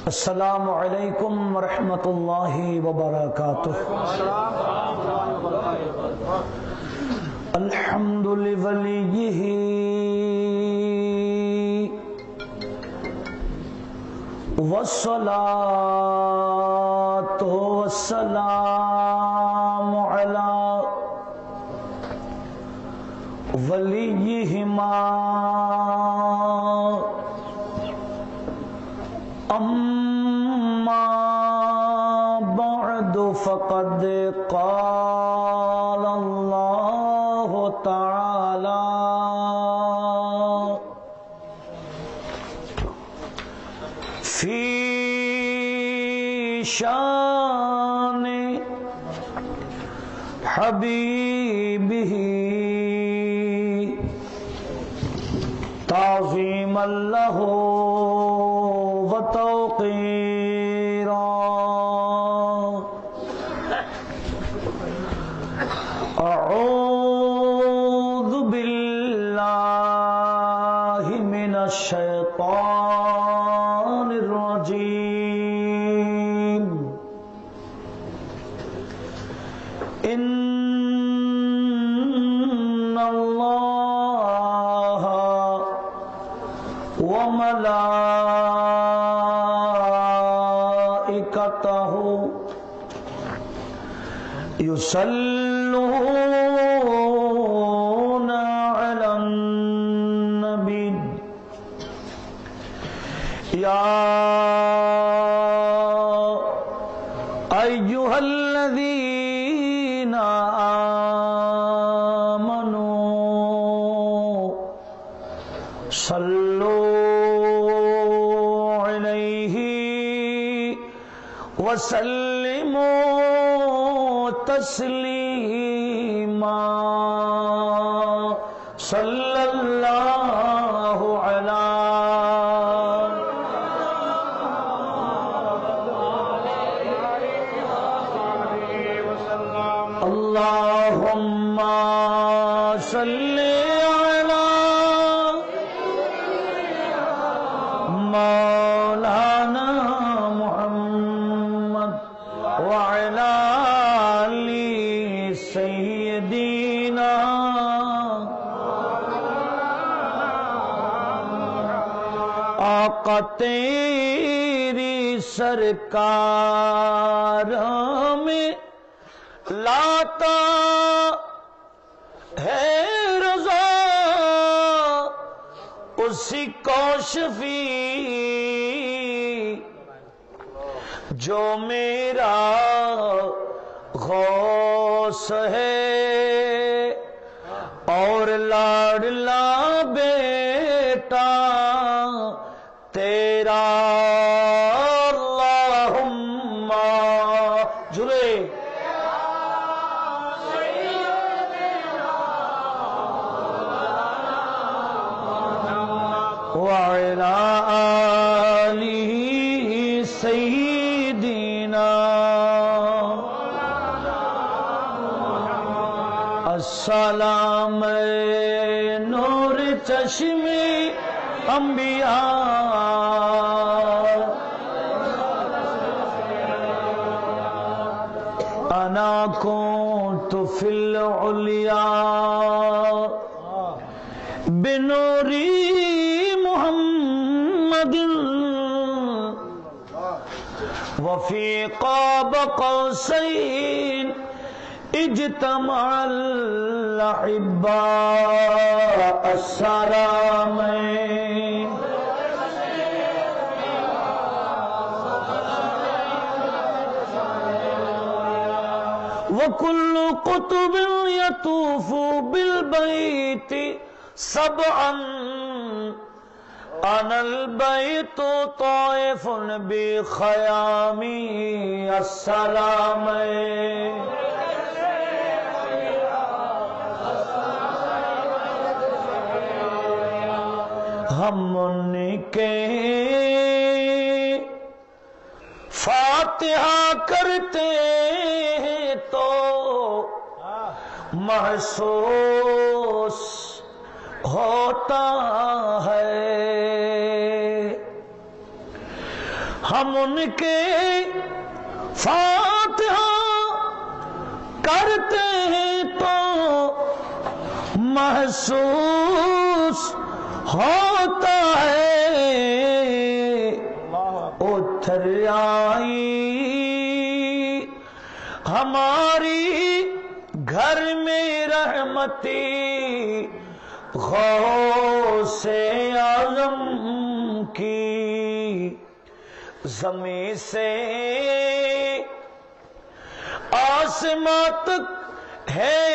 السلام علیکم ورحمۃ اللہ وبرکاتہ۔ الحمد لولیہ والصلاة والسلام علی ولیہما اما بعد فقد قال اللہ تعالی فی شان حبیبہ تعظیما لہ وتوقیرا۔ اعوذ باللہ من الشیطان الرجیم۔ ان اللہ وملائکتہ یصلون علی النبی یا ایھا الذین آمنوا صلوا علیہ وسلموا تسلیما۔ صلی اللہ علی اللہم صلی علی مولانا محمد وعلی آل سیدنا۔ آقا تیری سرکار میں لاتا ہے رضا، اسی کو شفیع جو میرا غوث ہے اور لاڈلا بیٹا تیرا۔ اللہم جرے وعلی آلہ سیدنا۔ السلام نور چشم انبیاء، انا کنت فی العلیا بنوری محمد وفی قاب قوسین اجتمع الاحباء۔ السلام وکل قطب یطوف بالبیت سبعا، انا البیت طائف بخیامی۔ السلام ہم ان کے فاتحہ کرتے ہیں تو محسوس ہوتا ہے، ہم ان کے فاتحہ کرتے ہیں تو محسوس ہوتا ہے اتر آئی ہماری گھر میں رحمتی غوث اعظم کی زمین سے آسمان تک ہے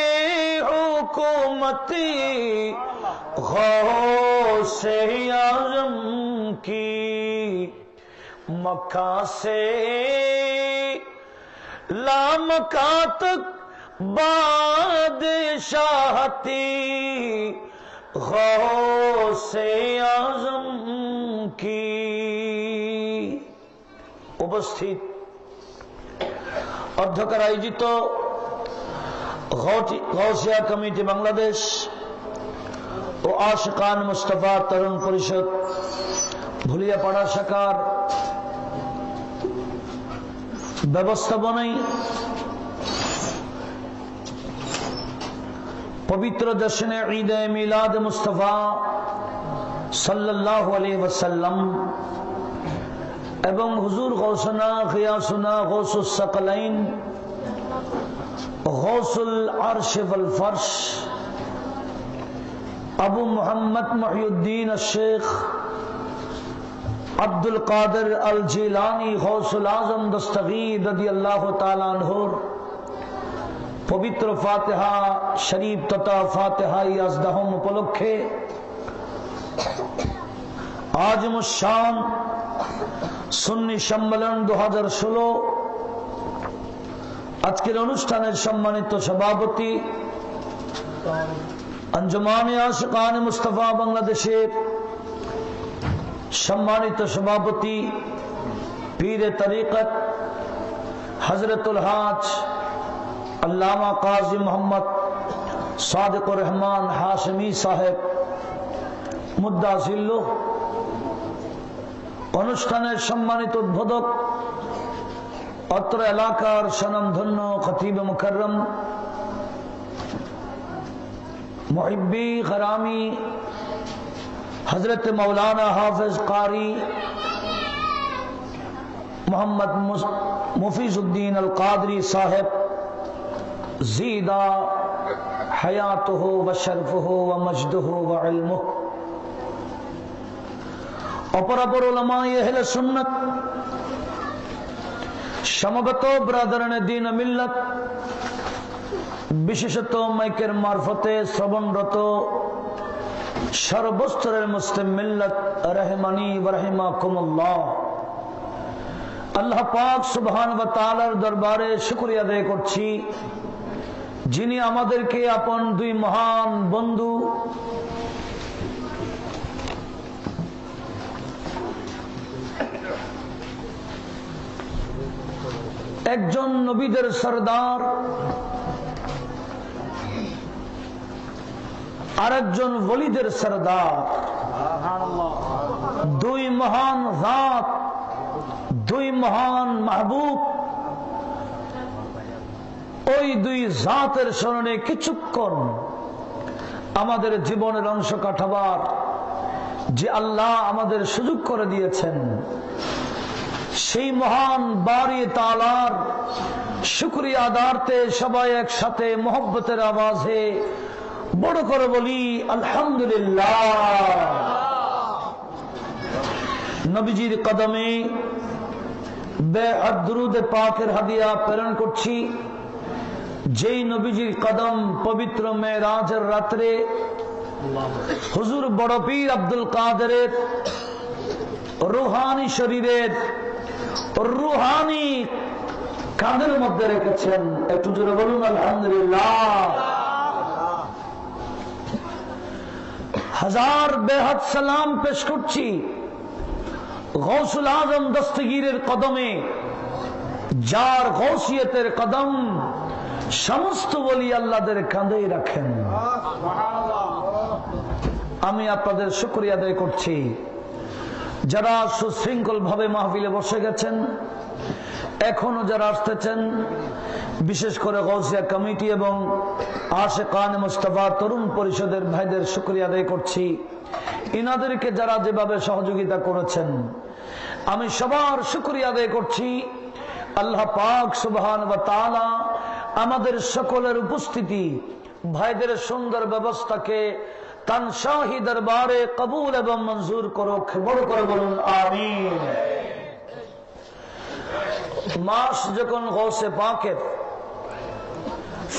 حکومتی غوث اعظم کی مکہ سے لامکہ تک بادشاہتی غوث اعظم کی উপস্থিত অধ্যক্ষ আয়োজিত গৌসিয়া কমিটি বাংলাদেশ ও আশিকান মুস্তাফা তরুণ পরিষদ ভুলিয়াপাড়া শাখার ব্যবস্থাপনায় পবিত্র জশ্নে ঈদ মিলাদ মুস্তাফা সাল্লাল্লাহু আলাইহি ওয়াসাল্লাম এবং হুজুর গৌসনা গিয়াসুনা গৌসুস সাকলাইন গৌসুল আরশ ওয়াল ফরশ আবু মুহাম্মদ মুহিউদ্দিন আশ-শেখ আব্দুল কাদের আল জিলানী গৌসুল আজম দস্তগীর রাদিয়াল্লাহু তাআলা আনহুর পবিত্র ফাতিহা শরীফ তথা ফাতিহা ইয়াজদাহম উপলক্ষে আজমুশ-শান সুন্নি সম্মেলন 2016 আজকের অনুষ্ঠানের সম্মানিত সভাপতি আঞ্জুমানে আশিকানে মুস্তাফা বাংলাদেশের সম্মানিত সভাপতি পীরে তরিকত হযরতুল হাজ আল্লামা কাজী মোহাম্মদ সাদিকুর রহমান হাশমি সাহেব মুদ্দাসিল্লুহ, অনুষ্ঠানের সম্মানিত উদ্বোধক অত্র এলাকার স্বনামধন্য খতিব মুকররম মুহিব্বি গরামি হযরত মৌলানা হাফিজ কারি মোহাম্মদ মুফিজউদ্দিন আল কাদরি সাহেব জিদা হায়াতুহু ওয়া শরফুহু ওয়া মজদুহু ওয়া ইলমুহু, অপরাপর উলামায়ে আহলে সুন্নাত, সমবেত ব্রাদারানে দ্বীন ও মিল্লাত, বিশেষত মাইকের মারফতে শ্রবণরত সর্বস্তরের মুসলিম মিল্লাত রহমানি ওয়া রাহিমাকুমুল্লাহ। আল্লাহ পাক সুবহানাহু ওয়া তাআলার দরবারে শুকরিয়া আদায় করছি, যিনি আমাদেরকে আপন দুই মহান বন্ধু একজন নবীদের সরদার আরেকজন ওলিদের সরদার, দুই মহান জাত, দুই মহান মাহবুব, ওই দুই জাতের স্মরণে কিছুক্ষণ আমাদের জীবনের অংশ কাটাবার যে আল্লাহ আমাদের সুযোগ করে দিয়েছেন, সেই মহান বারি তাআলার শুকরিয়া আদারতে সবাই একসাথে মোহব্বতের আওয়াজে বড় করে বলি আলহামদুলিল্লাহ। নবীজির কদমে বেআদ দুরুদ পাকের হাদিয়া প্রেরণ করছি, যেই নবীজির কদম পবিত্র মেরাজের রাত্রে হুজুর বড় পীর আব্দুল কাদেরের রুহানি শরীরের রুহানি কাঁধের মধ্যে রেখেছেন। একটু জোরে বলুন আলহামদুলিল্লাহ। হাজার বেহাত সালাম পেশ করছি গৌসুল আজম দস্তগীরের কদমে, যার গৌসিয়তের কদম সমস্ত ওলি আল্লাহদের কাঁধেই রাখেন। আমি আপনাদের শুকরিয়া আদায় করছি। যারা সুশৃঙ্খল ভাবে মাহফিলে বসে গেছেন, এখনো যারা আসতেছেন, বিশেষ করে গৌসিয়া কমিটি এবং আশিকানে মুস্তাফা তরুণ পরিষদের ভাইদের শুকরিয়া আদায় করছি। ইনাদেরকে যারা যেভাবে সহযোগিতা করেছেন, আমি সবার শুকরিয়া আদায় করছি। আল্লাহ পাক সুবহান ওয়া তাআলা আমাদের সকলের উপস্থিতি, ভাইদের সুন্দর ব্যবস্থাকে তার শাহী দরবারে কবুল এবং মঞ্জুর করুক। বড় করে বলুন আমিন। মাস যখন গৌসে পাকের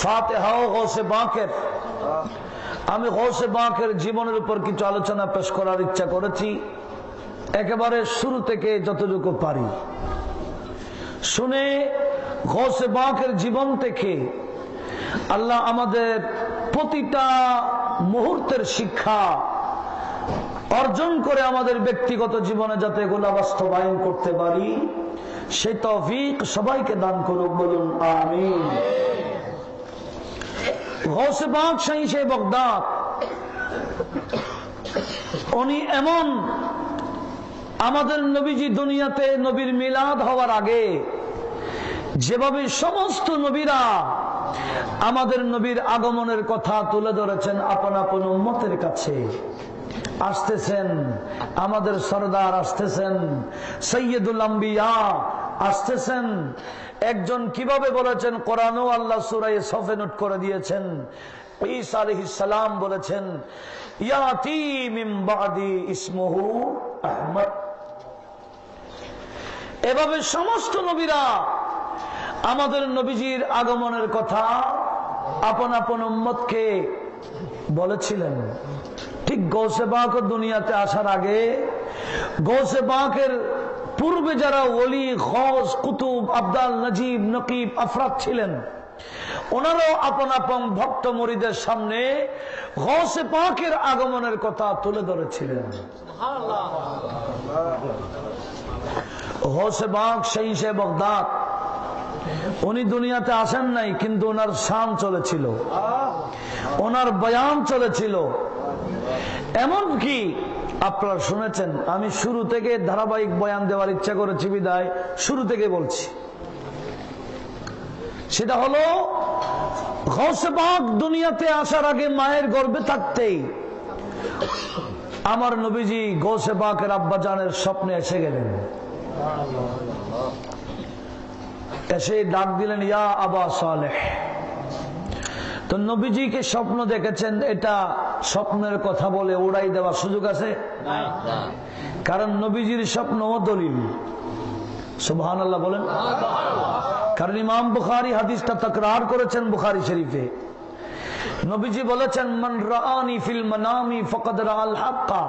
ফাতিহা ও গৌসে পাকের, আমি গৌসে পাকের জীবনের উপর কিছু আলোচনা পেশ করার ইচ্ছা করেছি, একেবারে শুরু থেকে যতটুকু পারি শুনে গৌসে পাকের জীবন থেকে আল্লাহ আমাদের প্রতিটা মুহূর্তের শিক্ষা অর্জন করে আমাদের ব্যক্তিগত জীবনে যাতে এগুলো বাস্তবায়ন করতে পারি, সেই তৌফিক সবাইকে দান করুক। বলুন আমিন। গৌসে পাক শাহী বাগদাদ, উনি এমন, আমাদের নবীজি দুনিয়াতে নবীর মিলাদ হওয়ার আগে যেভাবে সমস্ত নবীরা আমাদের নবীর আগমনের কথা তুলে ধরেছেন আপন আপন উম্মতের কাছে, আসতেছেন আমাদের সরদার, আসতেছেন সৈয়দুল আম্বিয়া, আসতেছেন একজন কিভাবে বলেছেন, কোরআনও আল্লাহ সূরা সফে নোট করে দিয়েছেন। ঈসা আলাইহিস সালাম বলেছেন ইয়াতি মিন বাদি ইসমুহু আহমদ। এভাবে সমস্ত নবীরা আমাদের নবীজির আগমনের কথা আপন আপন উম্মতকে বলেছিলেন। ঠিক গৌসে পাক দুনিয়াতে আসার আগে, গৌসে পাকের পূর্বে যারা ওলি, গৌস, কুতুব, আবদাল, নজিব, নকিব, আফরাদ ছিলেন, ওনারাও আপন আপন ভক্ত মুরিদের সামনে গৌসে পাকের আগমনের কথা তুলে ধরেছিলেন। গৌসে পাক শাহী বাগদাদ, উনি দুনিয়াতে আসেন নাই, কিন্তু ওনার শান চলেছিল, ওনার বয়ান চলেছিল। এমনকি আপনারা শুনেছেন, আমি শুরু থেকে ধারাবাহিক বয়ান দেওয়ার ইচ্ছা করেছি বিদায় শুরু থেকে বলছি। সেটা হলো গৌসে পাক দুনিয়াতে আসার আগে মায়ের গর্ভে থাকতেই আমার নবীজি গৌসে পাকের আব্বাজানের স্বপ্নে এসে গেলেন। এসে ডাক দিলেন ইয়া আবা সালেহ। তো নবীজিকে স্বপ্ন দেখেছেন, এটা স্বপ্নের কথা বলে উড়াই দেওয়ার সুযোগ আছে? কারণ নবীজির স্বপ্ন দলিল। সুবহানাল্লাহ বলেন। কারণ ইমাম বুখারী হাদিসটা তাকরার করেছেন বুখারী শরীফে। নবীজি বলেছেন মান রাআনি ফিল মানামি ফাকাদ রাআল হাক্কা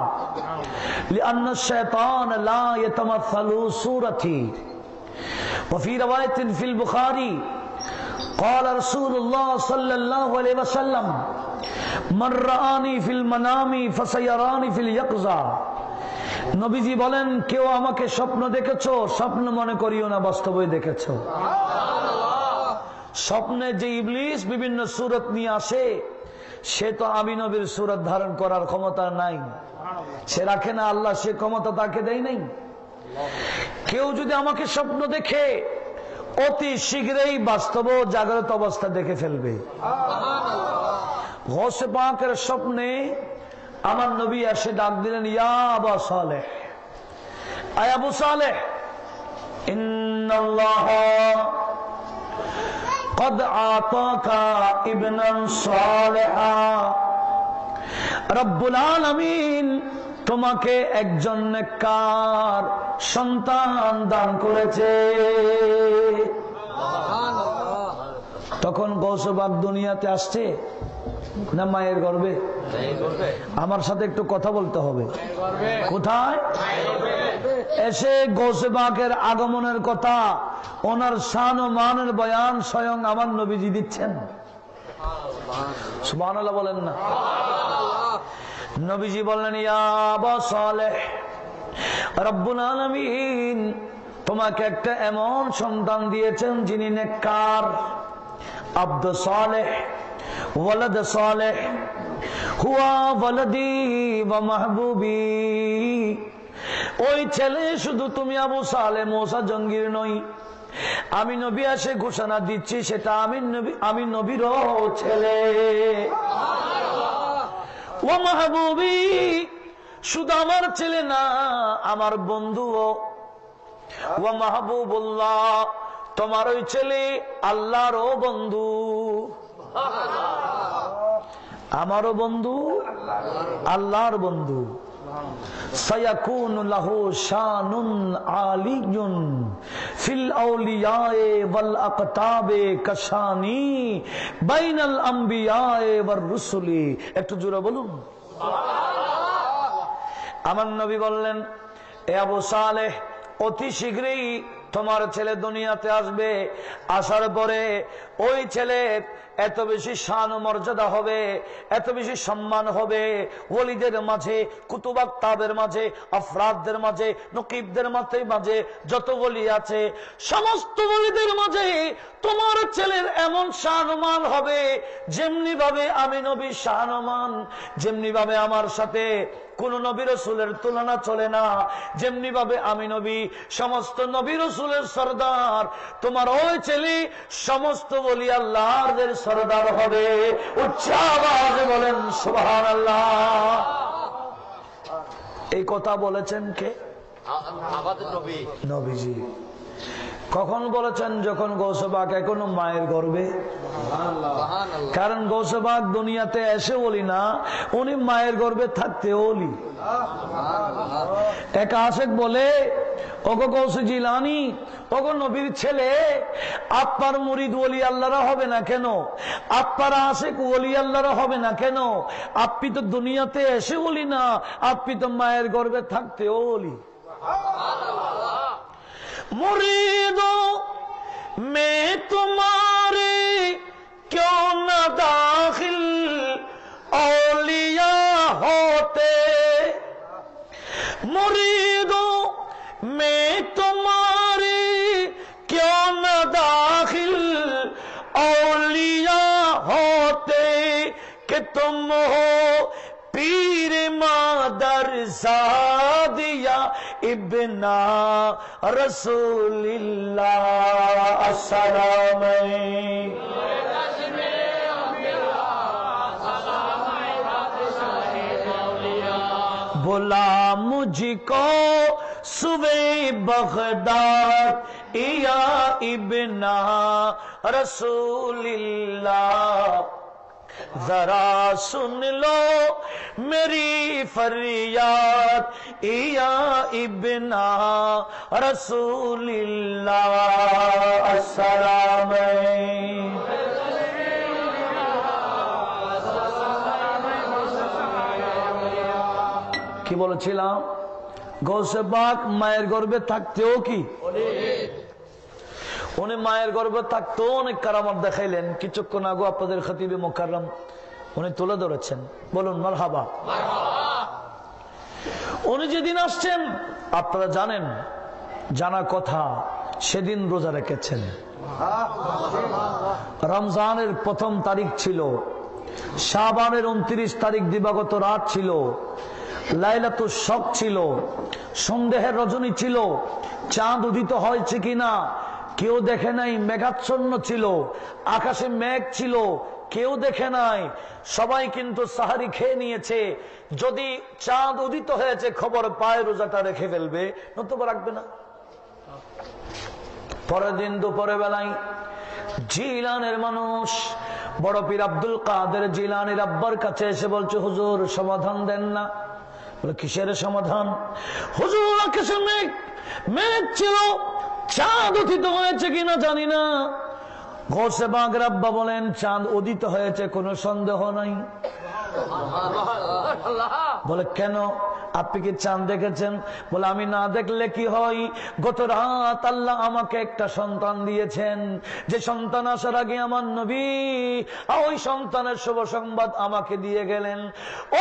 লিআন্না আশ-শায়তান লা ইয়াতামাসসালু সূরাতি। وفي رواية في البخاري قال رسول الله صلى الله عليه وسلم من رآني في المنام فسيراني في اليقظة। নবীজি বলেন, কেউ আমাকে স্বপ্ন দেখেছো, স্বপ্ন মনে করিও না, বাস্তবে দেখেছো। স্বপ্নে যে ইবলিস বিভিন্ন সূরত নিয়ে আসে, সে তো আমি নবীর সূরত ধারণ করার ক্ষমতা নাই, সে রাখে না, আল্লাহ সে ক্ষমতা তাকে দেয় নাই। কেউ যদি আমাকে স্বপ্ন দেখে, অতি শীঘ্রই বাস্তব জাগ্রত অবস্থা দেখে ফেলবে। গৌসে পাকের স্বপ্নে আমার নবী এসে ডাক দিলেন ইয়া আবা সালেহ, আয় আবু সালেহ, ইন্নাল্লাহ قد আতাকা ইবনান সালেহা। রব্বুল আলামিন তোমাকে একজন নেককার সন্তান দান করেছে। তখন গৌসে পাক দুনিয়াতে আসছে না মায়ের গর্ভে? আমার সাথে একটু কথা বলতে হবে। কোথায় এসে গৌসে পাকের আগমনের কথা, ওনার শান ও মানের বয়ান স্বয়ং আমার নবীজি দিচ্ছেন। সুবহানাল্লাহ বলেন না। নবীজি বললেন ইয়া আবা সালেহ, রব্বুল আলামিন তোমাকে একটা এমন সন্তান দিয়েছেন যিনি নেককার, আব্দ সালেহ, ওয়ালাদ সালেহ, হুয়া ওয়ালাদি ওয়া মাহবুবি ওই ছেলে শুধু তুমি আবু সালেহ মূসা জঙ্গির নই, আমি নবী এসে ঘোষণা দিচ্ছি সেটা আমি নবীরও ছেলে। ও মাহবুবী, শুধু আমার ছেলে না, আমার বন্ধুও। ও মাহবুবুল্লাহ, তোমার ওই ছেলে আল্লাহরও বন্ধু, আমারও বন্ধু, আল্লাহর বন্ধু। সায়াকুনু লাহু শানুন আলিয়ুন ফিল আউলিয়ায়ে ওয়াল আকতাবে কাশানি বাইনাল আম্বিয়ায়ে ওয়ার রুসুলি। একটু জোরে বলুন। আমার নবী বললেন, এ আবু সালেহ, অতি শীঘ্রই তোমার ছেলে দুনিয়াতে আসবে। আসার পরে ওই ছেলের এত বেশি শান ও মর্যাদা হবে, এত বেশি সম্মান হবে ওলিদের মাঝে, কুতুব আকতাবের মাঝে, আফরাদদের মাঝে, নকিবদের মাঝে, যত ওলি আছে সমস্ত ওলিদের মাঝে তোমার ছেলের এমন শানমান হবে যেমনি ভাবে আমি নবী শানমান, যেমনি ভাবে আমার সাথে কোন নবী রাসূলের তুলনা চলে না, যেমনি ভাবে আমি নবী সমস্ত নবী রাসূলের সরদার, তোমার ওই ছেলে সমস্ত ওলি আল্লাহর সরদার হবে। উচ্চ আওয়াজে বলেন সুবহানাল্লাহ। এই কথা বলেছেন কে? আমাদের নবী, নবীজি। কখন বলেছেন? যখন গৌসে পাক এখনো মায়ের গর্ভে। কারণ গৌসে পাক দুনিয়াতে এসে বলি না, উনি মায়ের গর্ভে থাকতে ওলি। এক আশেক বলে, ওগো গৌসে জিলানী, ওগো নবীর ছেলে, আপনার মুরিদ ওলি আল্লাহরা হবে না কেন? আপনার আশেক ওলি আল্লাহরা হবে না কেন? আপনি তো দুনিয়াতে এসে বলি না, আপনি তো মায়ের গর্ভে থাকতে ওলি। मुरीदों में तुम्हारे क्यों न दाखिल औलिया होते, मुरीदों में तुम्हारे क्यों न दाखिल औलिया होते, कि तुम हो पीर मादर सादिया इब्ना रसूलिल्लाह अस्सलाम। बुला मुझको सुबह बगदाद या इब्ना रसूलिल्लाह, जरा सुन लो मेरी फरियाद या इब्ना रसूलिल्लाह अस्सलाम। কি বলেছিলাম? গৌসে পাক মায়ের গর্ভে থাকতেও কি উনি মায়ের গর্ভে থাকতেও অনেক কারামত দেখাইলেন। কিছুক্ষণ আগে আপনাদের খতিবে মুকাররম উনি তুলে ধরেছেন। বলুন মারহাবা। উনি যেদিন আসছেন আপনারা জানেন, জানা কথা, সেদিন রোজা রেখেছেন। রমজানের প্রথম তারিখ ছিল, শাবানের 29 তারিখ দিবাগত রাত ছিল, লাইলাতুল শক ছিল, সন্দেহের রজনী ছিল, চাঁদ উদিত হয়েছে কিনা কেউ দেখে নাই, মেঘাচ্ছন্ন ছিল, আকাশে মেঘ ছিল, কেউ দেখে নাই। সবাই কিন্তু সাহারি খেয়ে নিয়েছে। যদি চাঁদ উদিত হয়েছে খবর পায় রোজাটা রেখে ফেলবে, নতুবা রাখবে না। পরের দিন দুপুরে বেলায় জিলানের মানুষ বড় পীর আব্দুল কাদের জিলানীর আব্বার কাছে এসে বলছে, হুজুর সমাধান দেন না। বলে কিসের সমাধান? হুজুর আকাশে মেঘ মেঘ ছিল, চাঁদ উদিত হয়েছে কিনা জানি না। গৌসে পাক আব্বা বলেন, চাঁদ উদিত হয়েছে, কোনো সন্দেহ নাই। বলে কেন, আপনি কি চাঁদ দেখেছেন? বলে আমি না দেখলে কি হয়, গত রাত আল্লাহ আমাকে একটা সন্তান দিয়েছেন, যে সন্তান আসার আগে আমার নবী ওই সন্তানের শুভ সংবাদ আমাকে দিয়ে গেলেন।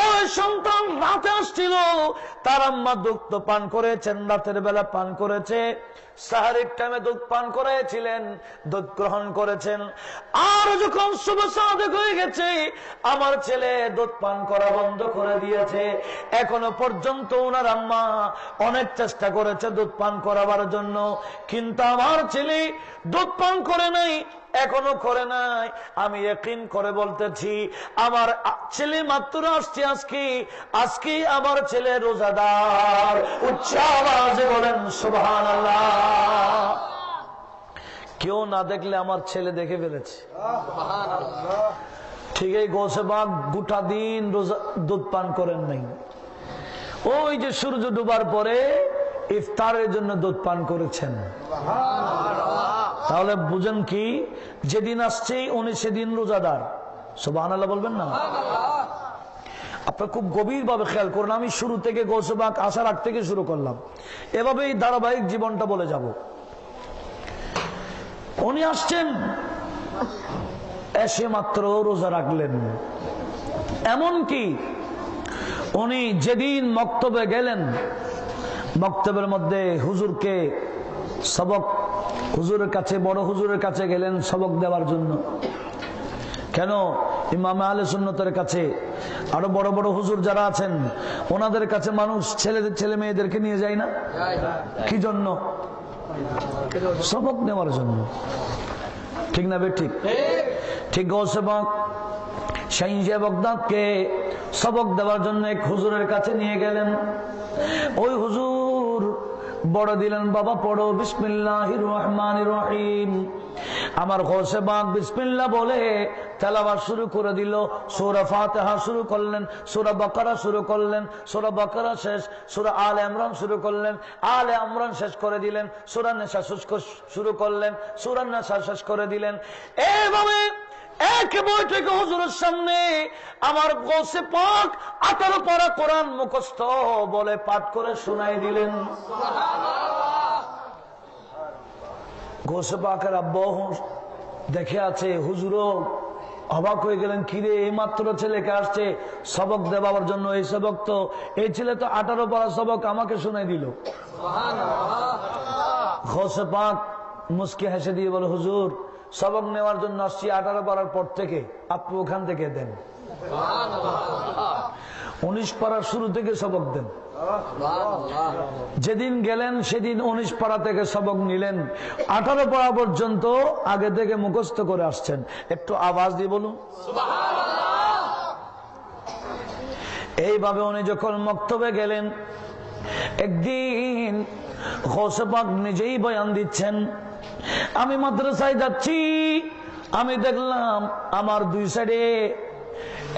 ওই সন্তান রাতে আসছিল, তার আম্মা দুধ তো পান করেছেন, রাতের বেলা পান করেছে, সাহারির টাইমে দুধ পান করেছিলেন, দুধ গ্রহণ করেছেন। আর যখন শুভ সাদেক হয়ে গেছে, আমার ছেলে দুধ পান করা বন্ধ করে দিয়েছে। এখনো পর্যন্ত পর্যন্ত ওনার আম্মা অনেক চেষ্টা করেছে দুধ পান করাবার জন্য, কিন্তু আমার ছেলে দুধ পান করে নাই, এখনো করে নাই। আমি ইয়াকিন করে বলতেছি, আমার ছেলে মাত্র আসছে আজকে আমার ছেলে রোজাদার। উচ্চ আওয়াজে বলেন সুবহানাল্লাহ। কেউ না দেখলে আমার ছেলে দেখে ফেলেছে। ঠিক এই গৌসে পাক গোটা দিন রোজা দুধ পান করেন নাই, ওই যে সূর্য ডুবার পরে ইফতারের জন্য দুধ পান করেছেন। তাহলে বুঝেন কি, যেদিন আসছে উনি সেদিন রোজাদার। সুবহানাল্লাহ বলবেন না? আপনার খুব গভীর ভাবে খেয়াল করুন। আমি শুরু থেকে গৌসে পাক আসার আগ থেকে শুরু করলাম, এভাবেই ধারাবাহিক জীবনটা বলে যাব। উনি আসছেন, এসে মাত্র রোজা রাখলেন। এমনকি উনি যেদিন মক্তবে গেলেন, মক্তবের মধ্যে হুজুরকে সবক, হুজুরের কাছে, বড় হুজুরের কাছে গেলেন সবক দেওয়ার জন্য। কেন? ইমাম আহলে সুন্নতের কাছে, আরো বড় বড় হুজুর যারা আছেন ওনাদের কাছে মানুষ ছেলে মেয়েদেরকে নিয়ে যায় না? কি জন্য? সবক নেওয়ার জন্য। ঠিক না? ঠিক ঠিক। গৌসে পাক শাইখে বাগদাদকে সবক দেওয়ার জন্য এক হুজুরের কাছে নিয়ে গেলেন। ওই হুজুর বড় দিলেন, বাবা পড়ো বিসমিল্লাহির রহমানির রহিম। আমার গৌসে পাক বিসমিল্লাহ বলে তেলাওয়াত শুরু করে দিল। সূরা ফাতিহা শুরু করলেন, সূরা বাকারা শুরু করলেন, সূরা বাকারা শেষ, সূরা আলে ইমরান শুরু করলেন, আলে ইমরান শেষ করে দিলেন, সূরা নিসা শুরু করলেন, সূরা নিসা শেষ করে দিলেন। এইভাবে এক বৈঠকে হুজুরের সামনে আমার গৌসে পাক 18 পারা কোরআন মুখস্থ বলে পাঠ করে শোনাই দিলেন। গৌসে পাকের আব্বা দেখে আছে, হুজুরও অবাক হয়ে গেলেন, কিরে এই মাত্র ছেলেকে আসছে সবক দেওয়ার জন্য, এই সবক তো, এই ছেলে তো 18 পারা সবক আমাকে শোনাই দিল। গৌসে পাক মুস্কি হেসে দিয়ে বলে, হুজুর সবক নেওয়ার জন্য আসছি 18 পারার পর থেকে, আপনি ওখান থেকে দেন। 19 পারার শুরু থেকে সবক দেন। যেদিন গেলেন সেদিন 19 পারা থেকে সবক নিলেন, 18 পারা পর্যন্ত আগে থেকে মুখস্থ করে আসছেন। একটু আওয়াজ দিয়ে বলুন সুবহানাল্লাহ। এইভাবে উনি যখন মক্তবে গেলেন, একদিন গৌসে পাক নিজেই বয়ান দিচ্ছেন, আমি মাদ্রাসায় যাচ্ছি, আমি দেখলাম আমার দুই সাইডে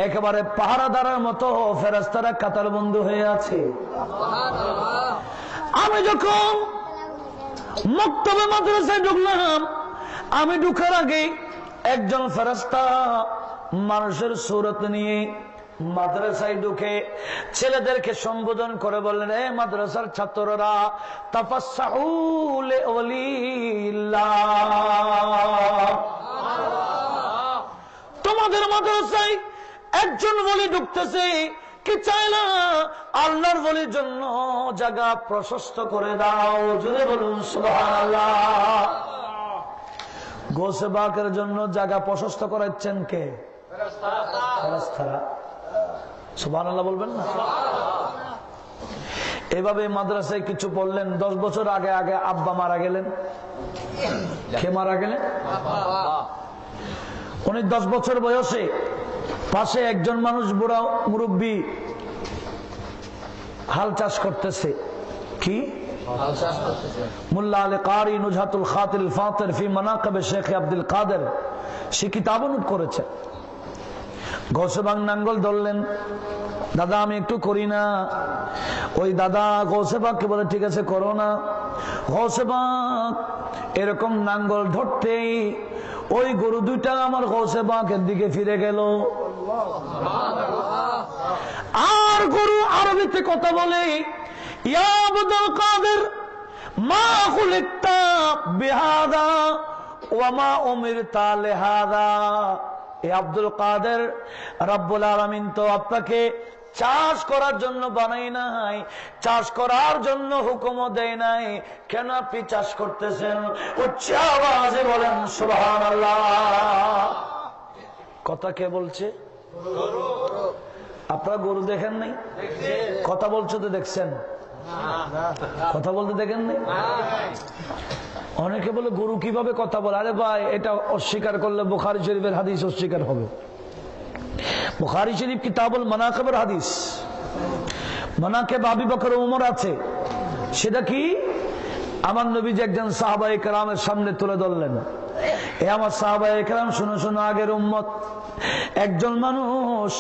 একেবারে পাহারাদারের মতো ফেরেশতারা কাতার বন্ধ হয়ে আছে। আমি যখন মক্তবে মাদ্রাসায় ঢুকলাম, আমি ঢুকার আগে একজন ফেরেশতা মানুষের সুরত নিয়ে মাদ্রাসায় ঢুকে ছেলেদেরকে সম্বোধন করে বললেন, এ মাদ্রাসার ছাত্ররা, তাফাসসাহু লিওয়ালিল্লাহ, তোমাদের মাদ্রাসায় একজন ওলি ঢুকতেছে, কি চাই না আল্লাহর ওলির জন্য জায়গা প্রশস্ত করে দাও। জোরে বলুন সুবহানাল্লাহ। গৌসে পাকের জন্য জায়গা প্রশস্ত করাচ্ছেন কে? ফেরেশতারা। সুবহানাল্লাহ বলবেন না? এভাবে মাদ্রাসায় কিছু পড়লেন। 10 বছর আগে আগে আব্বা মারা গেলেন। কে মারা গেলেন? উনি 10 বছর বয়সে পাশে একজন মানুষ বুড়া মুরব্বী হাল চাষ করতেছে। কি মুল্লা আলী কারি নুজহাতুল খাতিল ফাতির ফি মানাকিব শেখ আব্দুল কাদের, সে কিতাব অনুট করেছে। গৌসে পাক নাঙ্গল ধরলেন, দাদা আমি একটু করি না। ওই দাদা গৌসে পাককে বলে, ঠিক আছে করো না। গৌসে পাক এরকম নাঙ্গল ধরতেই ওই গরু দুইটা আমার গৌসে পাকের দিকে ফিরে গেল। আর গরু আরবিতে কথা বলে, ইয়া আব্দুল কাদের মা খুলিকতা বিহাদা ওয়া মা উমিরতা লিহাদা। এ আব্দুল কাদের, রব্বুল আলামিন তো আপনাকে চাষ করার জন্য বানাই নাই, চাষ করার জন্য হুকুমও দেয় নাই, কেন আপনি চাষ করতেছেন? উচ্চ আওয়াজে বলেন সুবহানাল্লাহ। কথা কে বলছে? আপনারা গরু দেখেন নাই? কথা বলছো তো দেখছেন? কথা বলতে দেখেন নাই? অনেকে বলে গরু কিভাবে কথা বলে। আরে ভাই, এটা অস্বীকার করলে বুখারী শরীফের হাদিস অস্বীকার হবে। বুখারী শরীফ কিতাবুল মানাকিবের হাদিস, মানাকিব আবু বকর ওমর আছে। সেটা কি? আমার নবীজি একজন সাহাবায়ে কেরামের সামনে তুলে ধরলেন, এ আমার সাহাবায়ে কেরাম শুনো শুনো, আগের উম্মত, একজন মানুষ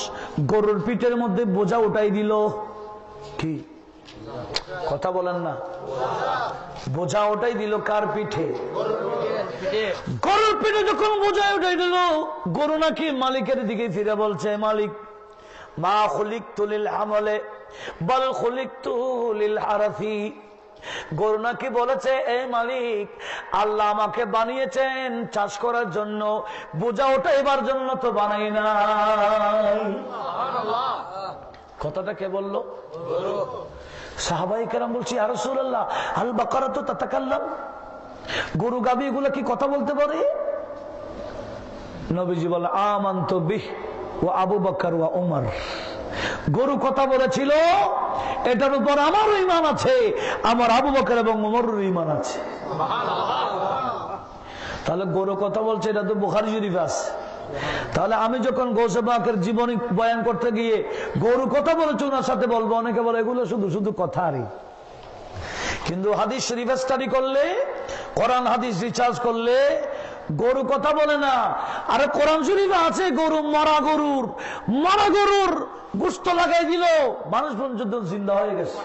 গরুর পিঠের মধ্যে বোঝা উঠাই দিল। কি কথা বলেন না? বোঝা উঠাই দিল কার পিঠে? গরুর পিঠে যখন বোঝা উঠাই দিল, গরু নাকি মালিকের দিকে ফিরে বলছে, মালিক, মা খুলিকতু লিল আমলে বাল খুলিকতু লিল হারাফি। গরু নাকি বলেছে, এই মালিক, আল্লাহ আমাকে বানিয়েছেন চাষ করার জন্য, বোঝা ওঠাইবার জন্য তো বানাই নাই। কথাটা কে বললো? সাহাবায়ে কেরাম বলছি, ইয়া রাসূলুল্লাহ, আল বাকারাতু তাতাকাল্লাম, গরু গাবি এগুলা কি কথা বলতে পারে? নবীজি বলেন, আমানতু বিহি ওয়া আবু বকর ওয়া উমর। গরু কথা বলেছিল, এটার উপর আমারও ঈমান আছে, আমার আবু বকর এবং উমরের ঈমান আছে। তাহলে গরু কথা বলছে, এটা তো বুখারী শরীফে আছে। তাহলে আমি যখন গৌসে পাকের জীবনী বয়ান করতে গিয়ে গরু কথা বলেছে ওনার সাথে বলবো, অনেকে বলে এগুলো শুধু শুধু কথা। কিন্তু হাদিস শরীফ স্টাডি করলে, কোরআন হাদিস রিসার্চ করলে গরু কথা বলে না। আরে কোরআন শরীফে আছে, গরু মারা গরুর গোশত লাগাই দিল, মানুষ পর্যন্ত জিন্দা হয়ে গেছে,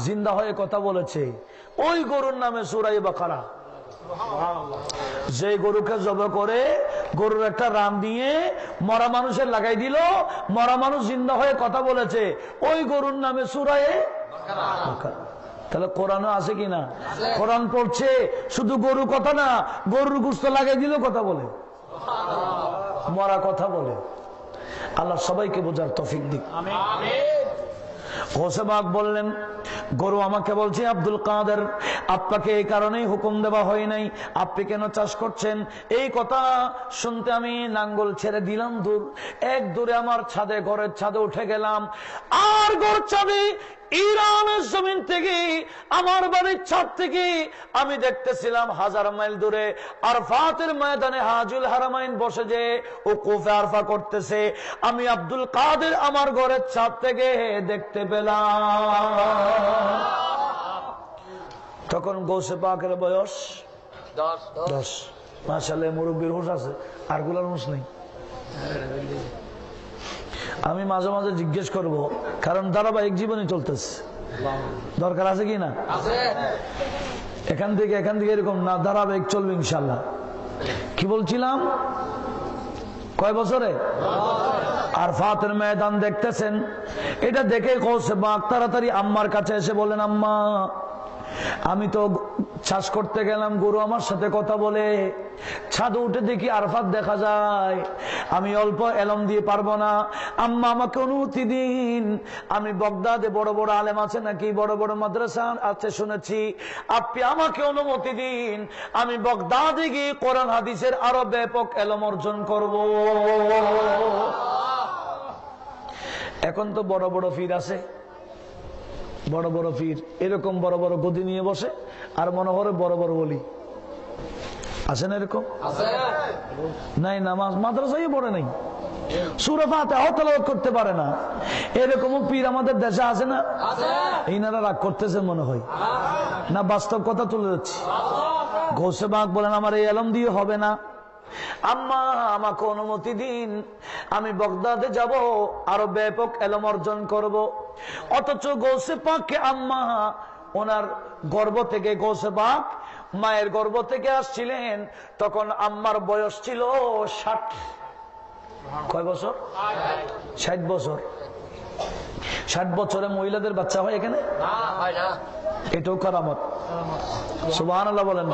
জিন্দা হয়ে কথা বলেছে। ওই গরুর নামে সূরা বাকারা। যে গরুকে জবাই করে গরুর একটা রান দিয়ে মরা মানুষের লাগাই দিল, মরা মানুষ জিন্দা হয়ে কথা বলেছে, ওই গরুর নামে সূরা বাকারা। তাহলে কোরআন আছে কিনা? কোরআন পড়ছে, শুধু গরু কথা না, গরুর গোশত লাগাই দিল কথা বলে, মরা কথা বলে। আল্লাহ সবাইকে বোঝার তৌফিক দিক। গৌসে পাক বললেন, গরু আমাকে বলছে, আব্দুল কাদের, আপনাকে এই কারণেই হুকুম দেওয়া হয় নাই, আপনি কেন চাষ করছেন? এই কথা শুনতে আমি নাঙ্গল ছেড়ে দিলাম দূর, এক দূরে আমার ছাদে, ঘরের ছাদে উঠে গেলাম। আর ঘর ছাদে ইরানের জমিন থেকে, আমার বাড়ির ছাদ থেকে আমি দেখতেছিলাম 1000 মাইল দূরে আরফাতের ময়দানে হাজুল হারামাইন বসে যে ওকুফে আরফা করতেছে, আমি আব্দুল কাদের আমার ঘরের ছাদ থেকে দেখতে পেলাম। তখন গৌসে পাকের বয়স 10। মাশাআল্লাহ, মুরব্বির হুঁশ আছে, আর গুলার হুঁশ নেই। আমি মাঝে মাঝে জিজ্ঞেস করব, কারণ ধারাবাহিক জীবনে চলতেছে, দরকার আছে কি না? এখান থেকে এরকম না, ধারাবাহিক চলবে ইনশাল্লাহ। কি বলছিলাম? কয় বছরে আরফাতের ময়দান দেখতেছেন। এটা দেখে গৌসে পাক তাড়াতাড়ি আম্মার কাছে এসে বলেন, আম্মা, আমি তো চাষ করতে গেলাম, গরু আমার সাথে কথা বলে, ছাদে উঠে দেখি আরফাত দেখা যায়, আমি অল্প এলম দিয়ে পারবো না, আম্মা আমাকে অনুমতি দিন। আমি বগদাদে বড় বড় আলেম আছে নাকি, বড় বড় মাদ্রাসা আছে শুনেছি, আপনি আমাকে অনুমতি দিন, আমি বগদাদে গিয়ে কোরআন হাদিসের আরো ব্যাপক এলম অর্জন করব। এখন তো বড় বড় পীর আছে, বড় বড় পীর এরকম বড় বড় গদি নিয়ে বসে, আর মনে করে বড় বড় বলি আছে না? এরকম নাই, নামাজ মাদ্রাসায় পড়ে নাই, সূরা ফাতিহা তেলাওয়াত করতে পারে না, এরকম পীর আমাদের দেশে আছে না? এইনারা রাগ করতেছে মনে হয় না, বাস্তব কথা তুলে যাচ্ছে। গৌসে পাক বলেন, আমার এই এলম দিয়ে হবে না, আম্মা আমাকে অনুমতি দিন, আমি বগদাদে যাব, আরো ব্যাপক এলম অর্জন করব। অথচ গৌসে পাককে আম্মা ওনার গর্ভ থেকে, গৌসে পাক মায়ের গর্ভ থেকে আসছিলেন, তখন আম্মার বয়স ছিল 60। কয় বছর? 60 বছর। 60 বছরে মহিলাদের বাচ্চা হয় এখানে? এটাও কারামত। সুবহানাল্লাহ বলেন।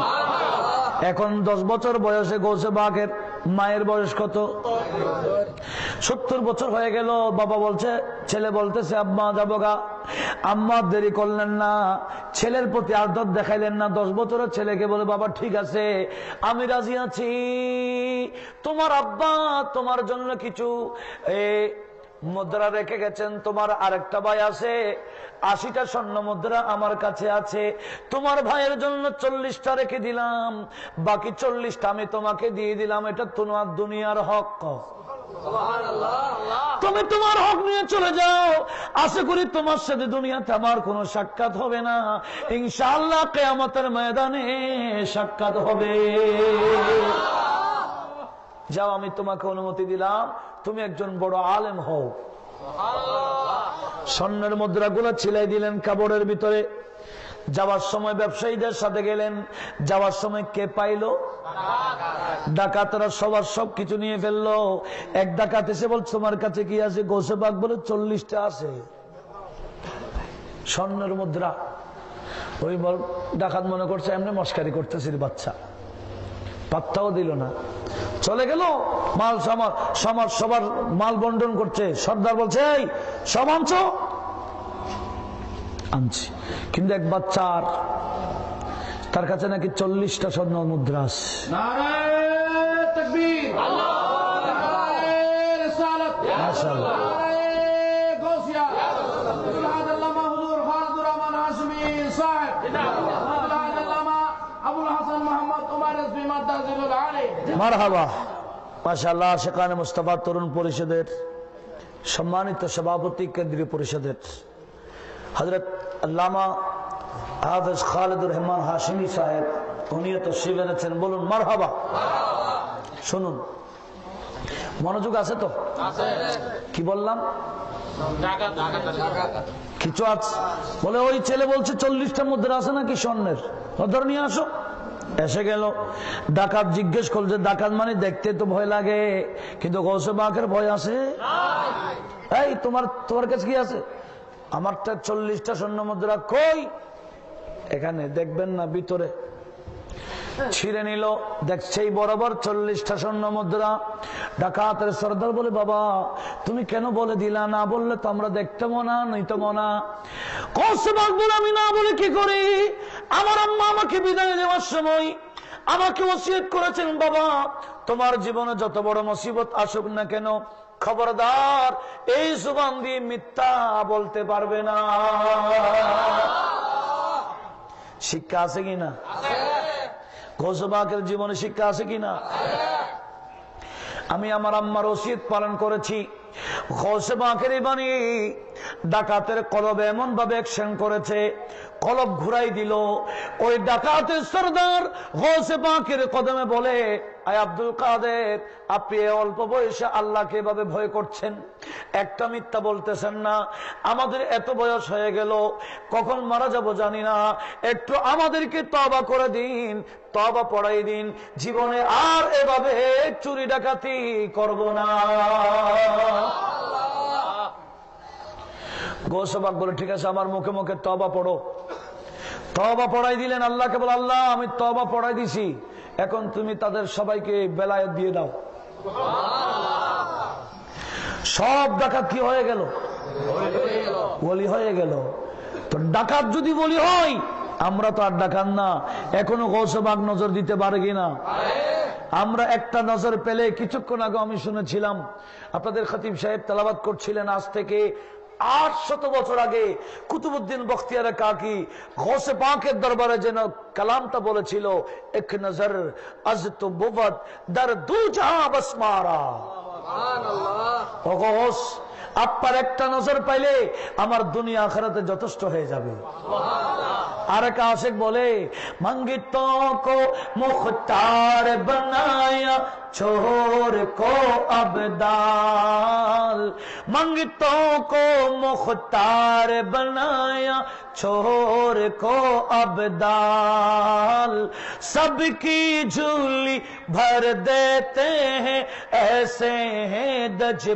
এখন 10 বছর বয়সে গৌসে পাকের মায়ের বয়স কত? 70 বছর হয়ে গেল। বাবা বলছে, ছেলে বলতেছে, আম্মা যাবো গা। আম্মা দেরি করলেন না, ছেলের প্রতি আদর দেখাইলেন না। 10 বছরের ছেলেকে বলে, বাবা ঠিক আছে, আমি রাজি আছি, তোমার আব্বা তোমার জন্য কিছু মুদ্রা রেখে গেছেন। তোমার আরেকটা ভাই আছে, 80টা স্বর্ণ মুদ্রা আমার কাছে আছে। তোমার ভাইয়ের জন্য 40টা রেখে দিলাম, বাকি 40টা আমি তোমাকে দিয়ে দিলাম। এটা তোমার দুনিয়ার হক। তুমি তোমার হক নিয়ে চলে যাও। আশা করি তোমার সাথে দুনিয়াতে আমার কোনো সাক্ষাৎ হবে না, ইনশাআল্লাহ কিয়ামতের ময়দানে সাক্ষাৎ হবে। যাও, আমি তোমাকে অনুমতি দিলাম, তুমি একজন বড় আলেম হও। স্বর্ণের মুদ্রাগুলো ছিলাই দিলেন কাপড়ের ভিতরে। যাওয়ার সময় ব্যবসায়ীদের সাথে গেলেন। যাওয়ার সময় কে পাইলো? ডাকাতরা সবার সবকিছু নিয়ে ফেললো। এক ডাকাত এসে বল, তোমার কাছে কি আছে? গোসে বাগ বলে 40টা আছে স্বর্ণের মুদ্রা। ওই ডাকাত মনে করছে এমনি মস্কারি করতেছে বাচ্চা, পাত্তাও দিল না, চলে গেল। মাল সবার মাল বন্টন করছে। সর্দার বলছে, এই সব আনছো? আনছি। কিন্তু এক বাচ্চার, তার কাছে নাকি 40টা স্বর্ণ মুদ্রা আছে। মারহাবা, মাশাআল্লাহ। সেখানে মুস্তাফা তরুণ পরিষদের সম্মানিত সভাপতি, কেন্দ্রীয় পরিষদের হযরত আল্লামা হাফেজ খালিদুর রহমান হাশিমি সাহেব, উনিও তশরিফ এনেছেন। বলুন মারহাবা। শুনুন, মনোযোগ আছে তো? কি বললাম? কিছু আছে বলে। ওই ছেলে বলছে 40টা মুদ্রা আছে নাকি স্বর্ণের, ধর নিয়ে আসো। এসে গেল। ডাকাত জিজ্ঞেস করছে, ডাকাত মানে দেখতে তো ভয় লাগে, কিন্তু গৌসে বাকের ভয় আছে? এই তোমার কাছে কি আছে? আমারটা 40টা স্বর্ণ মুদ্রা। কই? এখানে দেখবেন না, ভিতরে। ছিঁড়ে নিল, দেখছেই বরাবর 40টা স্বর্ণ মুদ্রা। ডাকাতের সর্দার বলে, বাবা তুমি কেন বলে দিলা? না বললে তো আমরা দেখতাম না, নইতাম না। আমি না বলে কি করি? আমার আম্মা আমাকে বিদায় দেওয়ার সময় আমাকে ওসিয়ত করেছেন, বাবা তোমার জীবনে যত বড় মুসিবত আসুক না কেন, খবরদার এই জুবান দিয়ে মিথ্যা বলতে পারবে না। শিক্ষা আছে কিনা? গৌসে পাকের জীবনে শিক্ষা আছে কিনা? আমি আমার আম্মার ওসিয়ত পালন করেছি। গৌসে পাকের বাণী ডাকাতের কলবে এমন ভাবে অ্যাকশন করেছে, কলব ঘুরাই দিল। ওই ডাকাতের সর্দার গৌসে পাকের কদমে বলে, আয় আব্দুল কাদের, আপনি অল্প বয়সে আল্লাহকে এভাবে ভয় করছেন, একটা মিথ্যা বলতেছেন না। আমাদের এত বয়স হয়ে গেল, কখন মারা যাব জানি না, একটু আমাদেরকে তওবা করে দিন, তওবা পড়াই দিন, জীবনে আর এভাবে চুরি ডাকাতি করব না। গৌসে পাক বলে, ঠিক আছে আমার মুখে মুখে তওবা পড়ো। তওবা পড়াই দিলেন। আল্লাহকে বলে, আল্লাহ আমি তওবা পড়াই দিছি, এখন তুমি তাদের সবাইকে বেলায়েত দিয়ে দাও। সব ডাকাত কি হয়ে গেল? ওলি হয়ে গেল। তো ডাকাত যদি বলি হয়, আমরা তো আর ডাকাত না। এখনো গৌসে পাক নজর দিতে পারে কিনা? আমরা একটা নজর পেলে, কিছুক্ষণ আগে আমি শুনেছিলাম আপনাদের খতিব সাহেব তেলাওয়াত করছিলেন, আজ থেকে 800 বছর আগে কুতুবউদ্দিন বখতিয়ার কাকি গৌসে পাকের দরবারে যেন কালামটা বলেছিল, এক নজর আজ তো বুবদ দর দু জাহাঁ বস মারা। ও গৌস, আপনার একটা নজর পাইলে আমার দুনিয়া আখিরাতে যথেষ্ট হয়ে যাবে। আর এক আশিক বলে, मंगितों को मुख्तार बनाया, छोर को अबदाल। मंगितों को मुख्तार बनाया, छोर को अबदाल। सबकी झोली भर देते हैं, ऐसे हैं दजपाल।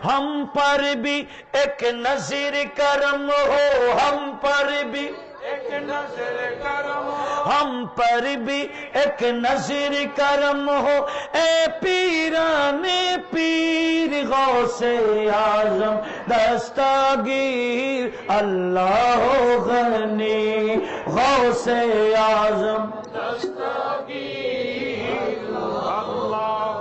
हम पर भी एक नज़र करम हो, हम पर भी एक नज़र करम हो, हम पर भी एक नज़र करम हो। ए पीराने पीर गौसे आज़म दस्तगीर, अल्लाह गनी गौसे आज़म दस्तगीर, अल्लाह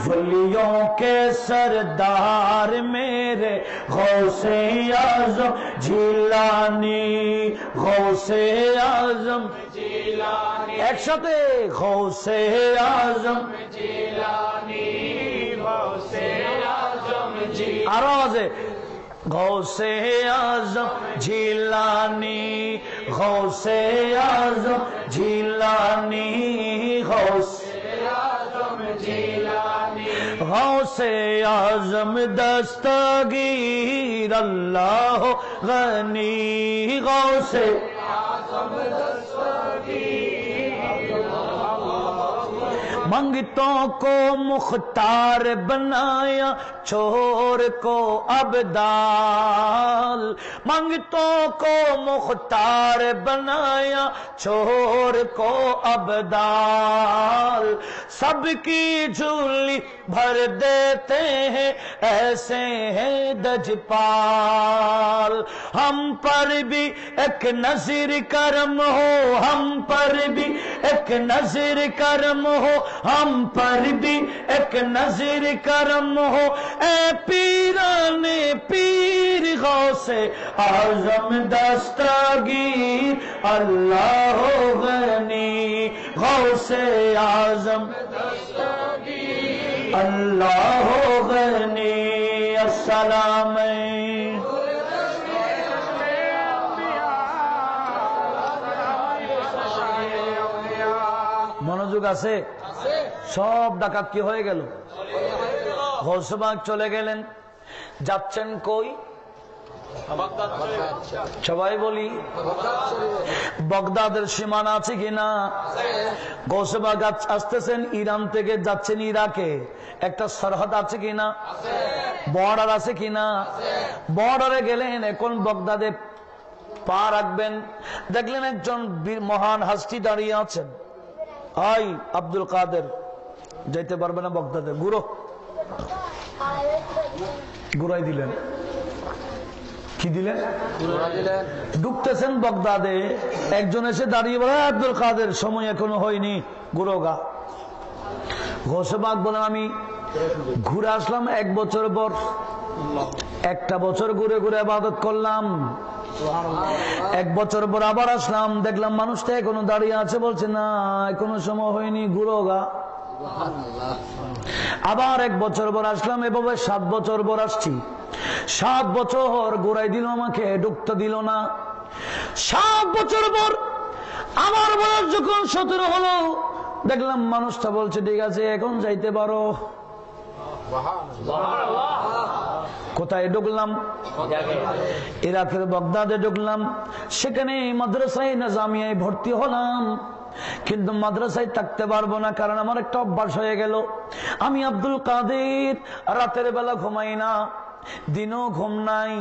वलियों के सरदार मेरे गौसे आजम जिलानी, गौसे आजम जिलानी, एक साथे गौसे आजम जिलानी, गौसे आजम जिलानी, आवाज है गौसे आजम जिलानी, गौसे आजम जिलानी, गौसे आजम जिलानी, गौसे आजम दस्तगीर अल्लाह गनी, गौसे आजम दस्तगीर, मंगतों को मुख्तार बनाया चोर को अबदाल, मंगतों को मुख्तार बनाया चोर को अबदाल, सबकी झोली भर देते हैं ऐसे हैं दजपाल। हम पर भी एक नज़र करम हो, हम पर भी एक नज़र करम हो, हम पर भी एक नज़र करम हो, ए पीराने पीर गौसे आज़म दस्तगीर अल्लाह गनी, गौसे आज़म दस्तगीर अल्लाह गनी। अस्सलाम মনোযোগ আছে? সব ডাকাত কি হয়ে গেল? গৌসবাগ চলে গেলেন। যাচ্ছেন কই? সবাই বলি বগদাদের সীমানা আছে কিনা? গৌসবাগ আসতেছেন ইরান থেকে, যাচ্ছেন ইরাকে, একটা সরহদ আছে কিনা? বর্ডার আছে কিনা? বর্ডারে গেলেন, এখন বগদাদে পা রাখবেন, দেখলেন একজন মহান হাস্তি দাঁড়িয়ে আছেন। আই আব্দুল কাদের, যাইতে পারবে না বগদাদে, গুরো গুড়াই দিলেন। কি দিলেন? ঢুকতেছেন বগদাদে, একজন এসে দাঁড়িয়ে বলে আব্দুল কাদের সময় এখনো হয়নি, গুরোগা। গৌসবাগ বলেন আমি ঘুরে আসলাম 1 বছর পর, একটা বছর ঘুরে ঘুরে ইবাদত করলাম, 1 বছর পর আবার আসলাম, দেখলাম মানুষটা এখনো দাঁড়িয়ে আছে, বলছে না এখনো সময় হয়নি, গুরোগা। আবার 1 বছর পর আসলাম, এভাবে 7 বছর পর আসছি। 7 বছর ঘুরাই দিল আমাকে, ঢুকতে দিল না। 7 বছর পর আমার বয়স যখন 17 হলো, দেখলাম মানুষটা বলছে ঠিক আছে এখন যাইতে পারো। কোথায় ঢুকলাম? ইরাকের বগদাদে ঢুকলাম। সেখানে মাদ্রাসায় নিজামিয়ায় ভর্তি হলাম, কিন্তু মাদ্রাসায় থাকতে পারবো না, কারণ আমার একটা অভ্যাস হয়ে গেল। আমি আব্দুল কাদের রাতের বেলা ঘুমাই না, দিনও ঘুম নাই।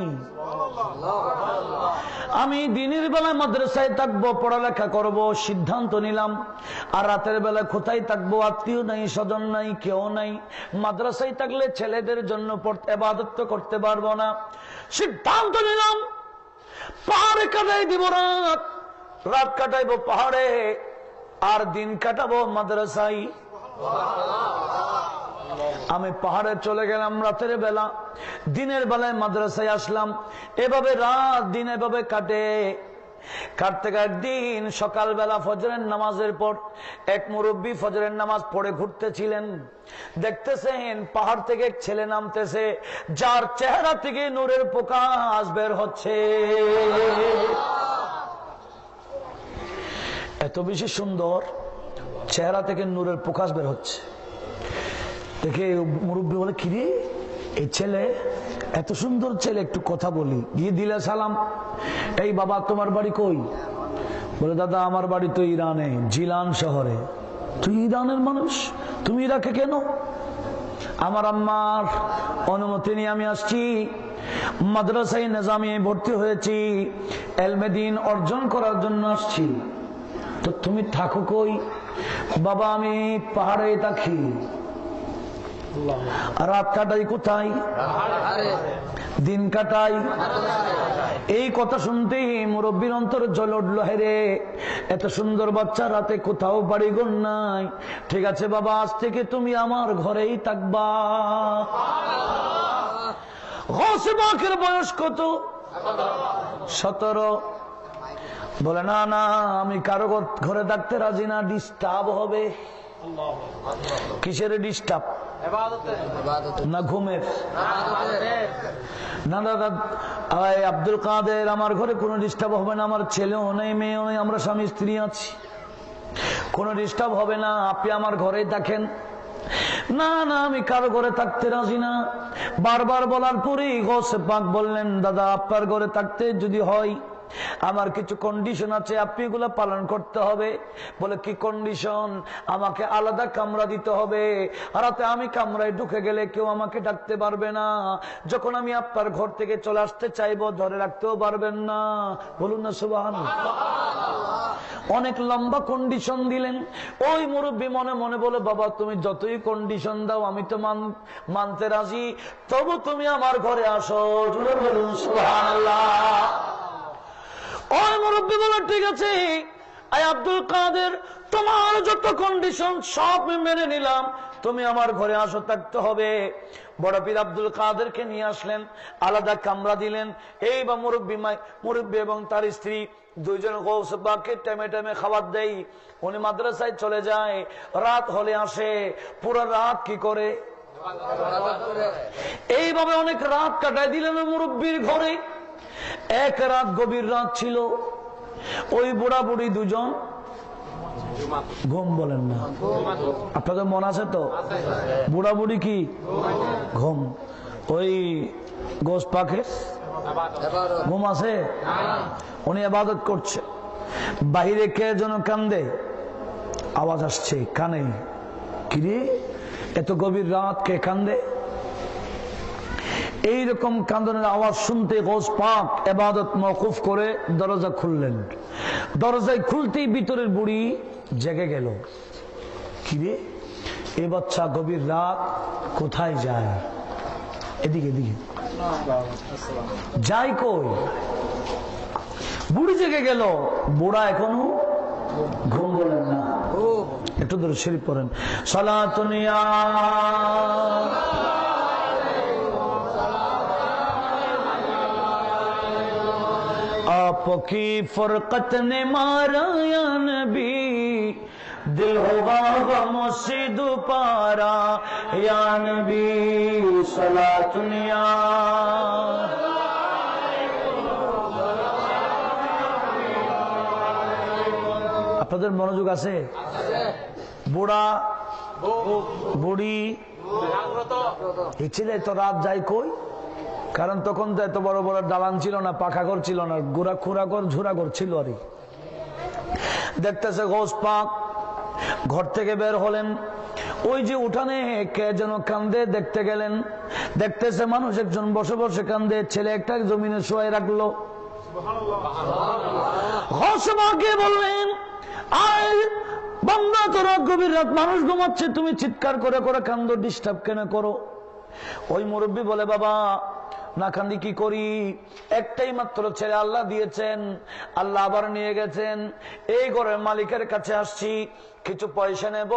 আমি দিনের বেলা মাদ্রাসায় থাকবো, পড়ালেখা করব সিদ্ধান্ত নিলাম। আর রাতের বেলা কোথায় থাকবো? আত্মীয় নাই, স্বজন নাই, কেউ নাই। মাদ্রাসায় থাকলে ছেলেদের জন্য ইবাদত করতে পারবো না। সিদ্ধান্ত নিলাম পাহাড়ে কাটাই দিব রাত, রাত কাটাইবো পাহাড়ে, আর দিন কাটাবো মাদ্রাসায়। আমি পাহাড়ে চলে গেলাম রাতের বেলা, দিনের বেলায় মাদ্রাসায় আসলাম। এভাবে রাত দিন এভাবে কাটে। কাটতে একদিন সকালবেলা ফজরের নামাজের পর এক মুরব্বী ফজরের নামাজ পড়ে ঘুরতেছিলেন। দেখতেছেন পাহাড় থেকে এক ছেলে নামতেছে, যার চেহারা থেকে নূরের প্রকাশ বের হচ্ছে। এত বেশি সুন্দর চেহারা থেকে নূরের প্রকাশ বের হচ্ছে দেখে মুরব্বী বলে, কিরে এই ছেলে, এত সুন্দর ছেলে, একটু কথা বলি। গিয়ে দিলে সালাম। এই বাবা তোমার বাড়ি কই? বলে দাদা আমার বাড়ি তো ইরানে, জিলান শহরে। তুই ইরানের মানুষ, তুমি ইরাকে কেন? আমার আম্মার অনুমতি নিয়ে আমি আসছি, মাদ্রাসায় নিজামিয়ায় ভর্তি হয়েছি, ইলমে দ্বীন অর্জন করার জন্য আসছি। তো তুমি থাকো কই? বাবা আমি পাহাড়ে থাকি। রাত কাটাই কোথায়? দিন কাটাই। এই কথা শুনতেই মুরব্বীর অন্তর জ্বলে উঠল, হেরে এত সুন্দর বাচ্চা, রাতে কোথাও বাড়ি ঘর নাই। ঠিক আছে বাবা, আজ থেকে তুমি আমার ঘরেই থাকবা। গৌসে পাকের বয়স কত? 17। বলে না না, আমি কারো ঘরে থাকতে রাজি না, ডিস্টার্ব হবে। কিসের ডিস্টার্ব? না ঘুমের? না দাদা আব্দুল কাদের, আমার ঘরে কোনো ডিস্টার্ব হবে না, আমার ছেলেও নেই মেয়েও নেই, আমরা স্বামী স্ত্রী আছি, কোনো ডিস্টার্ব হবে না, আপনি আমার ঘরেই থাকেন। না না, আমি কারো ঘরে থাকতে রাজি না। বারবার বলার পরেই গৌসে পাক বললেন, দাদা আপনার ঘরে থাকতে যদি হয়, আমার কিছু কন্ডিশন আছে, আপনি এগুলো পালন করতে হবে। বলে কি কন্ডিশন? আমাকে আলাদা কামরা দিতে হবে, রাতে আমি কামরায় ঢুকে গেলে কেউ আমাকে ডাকতে পারবে না, যখন আমি আপনার ঘর থেকে চলে আসতে চাইবো ধরে রাখতেও পারবেন না। বলুন না সুবহানাল্লাহ। অনেক লম্বা কন্ডিশন দিলেন। ওই মুরব্বী মনে মনে বলে, বাবা তুমি যতই কন্ডিশন দাও আমি তো মানতে রাজি, তবু তুমি আমার ঘরে আসো। জোরে বলুন সুবহানাল্লাহ। ওই মুরব্বী বলে, ঠিক আছে আব্দুল কাদের, তোমার যত কন্ডিশন সব মেনে নিলাম, তুমি আমার ঘরে আসো, থাকতে হবে। বড় পীর আব্দুল কাদেরকে নিয়ে আসলেন, আলাদা কামরা দিলেন। এই বা মুরব্বী এবং তার স্ত্রী দুইজন গৌসে পাককে টাইমে টাইমে খাবার দেয়। উনি মাদ্রাসায় চলে যায়, রাত হলে আসে, পুরো রাত কি করে? এইভাবে অনেক রাত কাটায় দিলেন মুরব্বীর ঘরে। এক রাত গভীর রাত ছিল, ওই বুড়া বুড়ি দুজন ঘুম। বলেন না? আপনাদের মন আছে তো? বুড়া বুড়ি কি ঘুম? ওই গোস পাখে ঘুম আছে? উনি ইবাদত করছে, বাহিরে কে যেন কান্দে, আওয়াজ আসছে কানে। কিরে এত গভীর রাত কে কান্দে? এইরকম কান্দনের আওয়াজ শুনতে গৌস পাক ইবাদত মওকুফ করে দরজা খুললেন। দরজায় খুলতেই ভিতরের বুড়ি জেগে গেল। কিরে এ বাচ্চা গভীর রাত কোথায় যায়? এদিকে এদিকে যাই কই? বুড়ি জেগে গেল, বুড়া এখনো ঘুম। বলেন না? একটু ধরে শরীফ পড়েন, সালাতুন ইয়া आपकी फरकत ने मारा या नबी, दिल हुआ गमों से दुपारा, या नबी सलातुन या। আপনাদের মনোযোগ আছে? বুড়া বুড়ি এই ছেলে তো রাত যায় কই? কারণ তখন তো এত বড় বড় দালান ছিল না, পাকা ঘর ছিল না, গোড়া খুঁড়া ঘর ঝুরা ঘর ছিল। আরে দেখতেছে গৌস পাক ঘর থেকে বের হলেন, ওই যে উঠানে কে যেন কান্দে দেখতে গেলেন। দেখতেছে মানুষ একজন বসে বসে কান্দে, ছেলে একটা জমিনে শোয়াই রাখলো। গৌস পাককে বললেন, আয় বান্দা, তোরা গভীর রাত মানুষ ঘুমাচ্ছে, তুমি চিৎকার করে করে কান্দো, ডিস্টার্ব কেন করো? ওই মুরব্বী বলে, বাবা না কান্দি কি করি, একটাই মাত্র ছেলে আল্লাহ দিয়েছেন, আল্লাহ আবার নিয়ে গেছেন। এই ঘরের মালিকের কাছে আসছি, কিছু পয়সা নেব,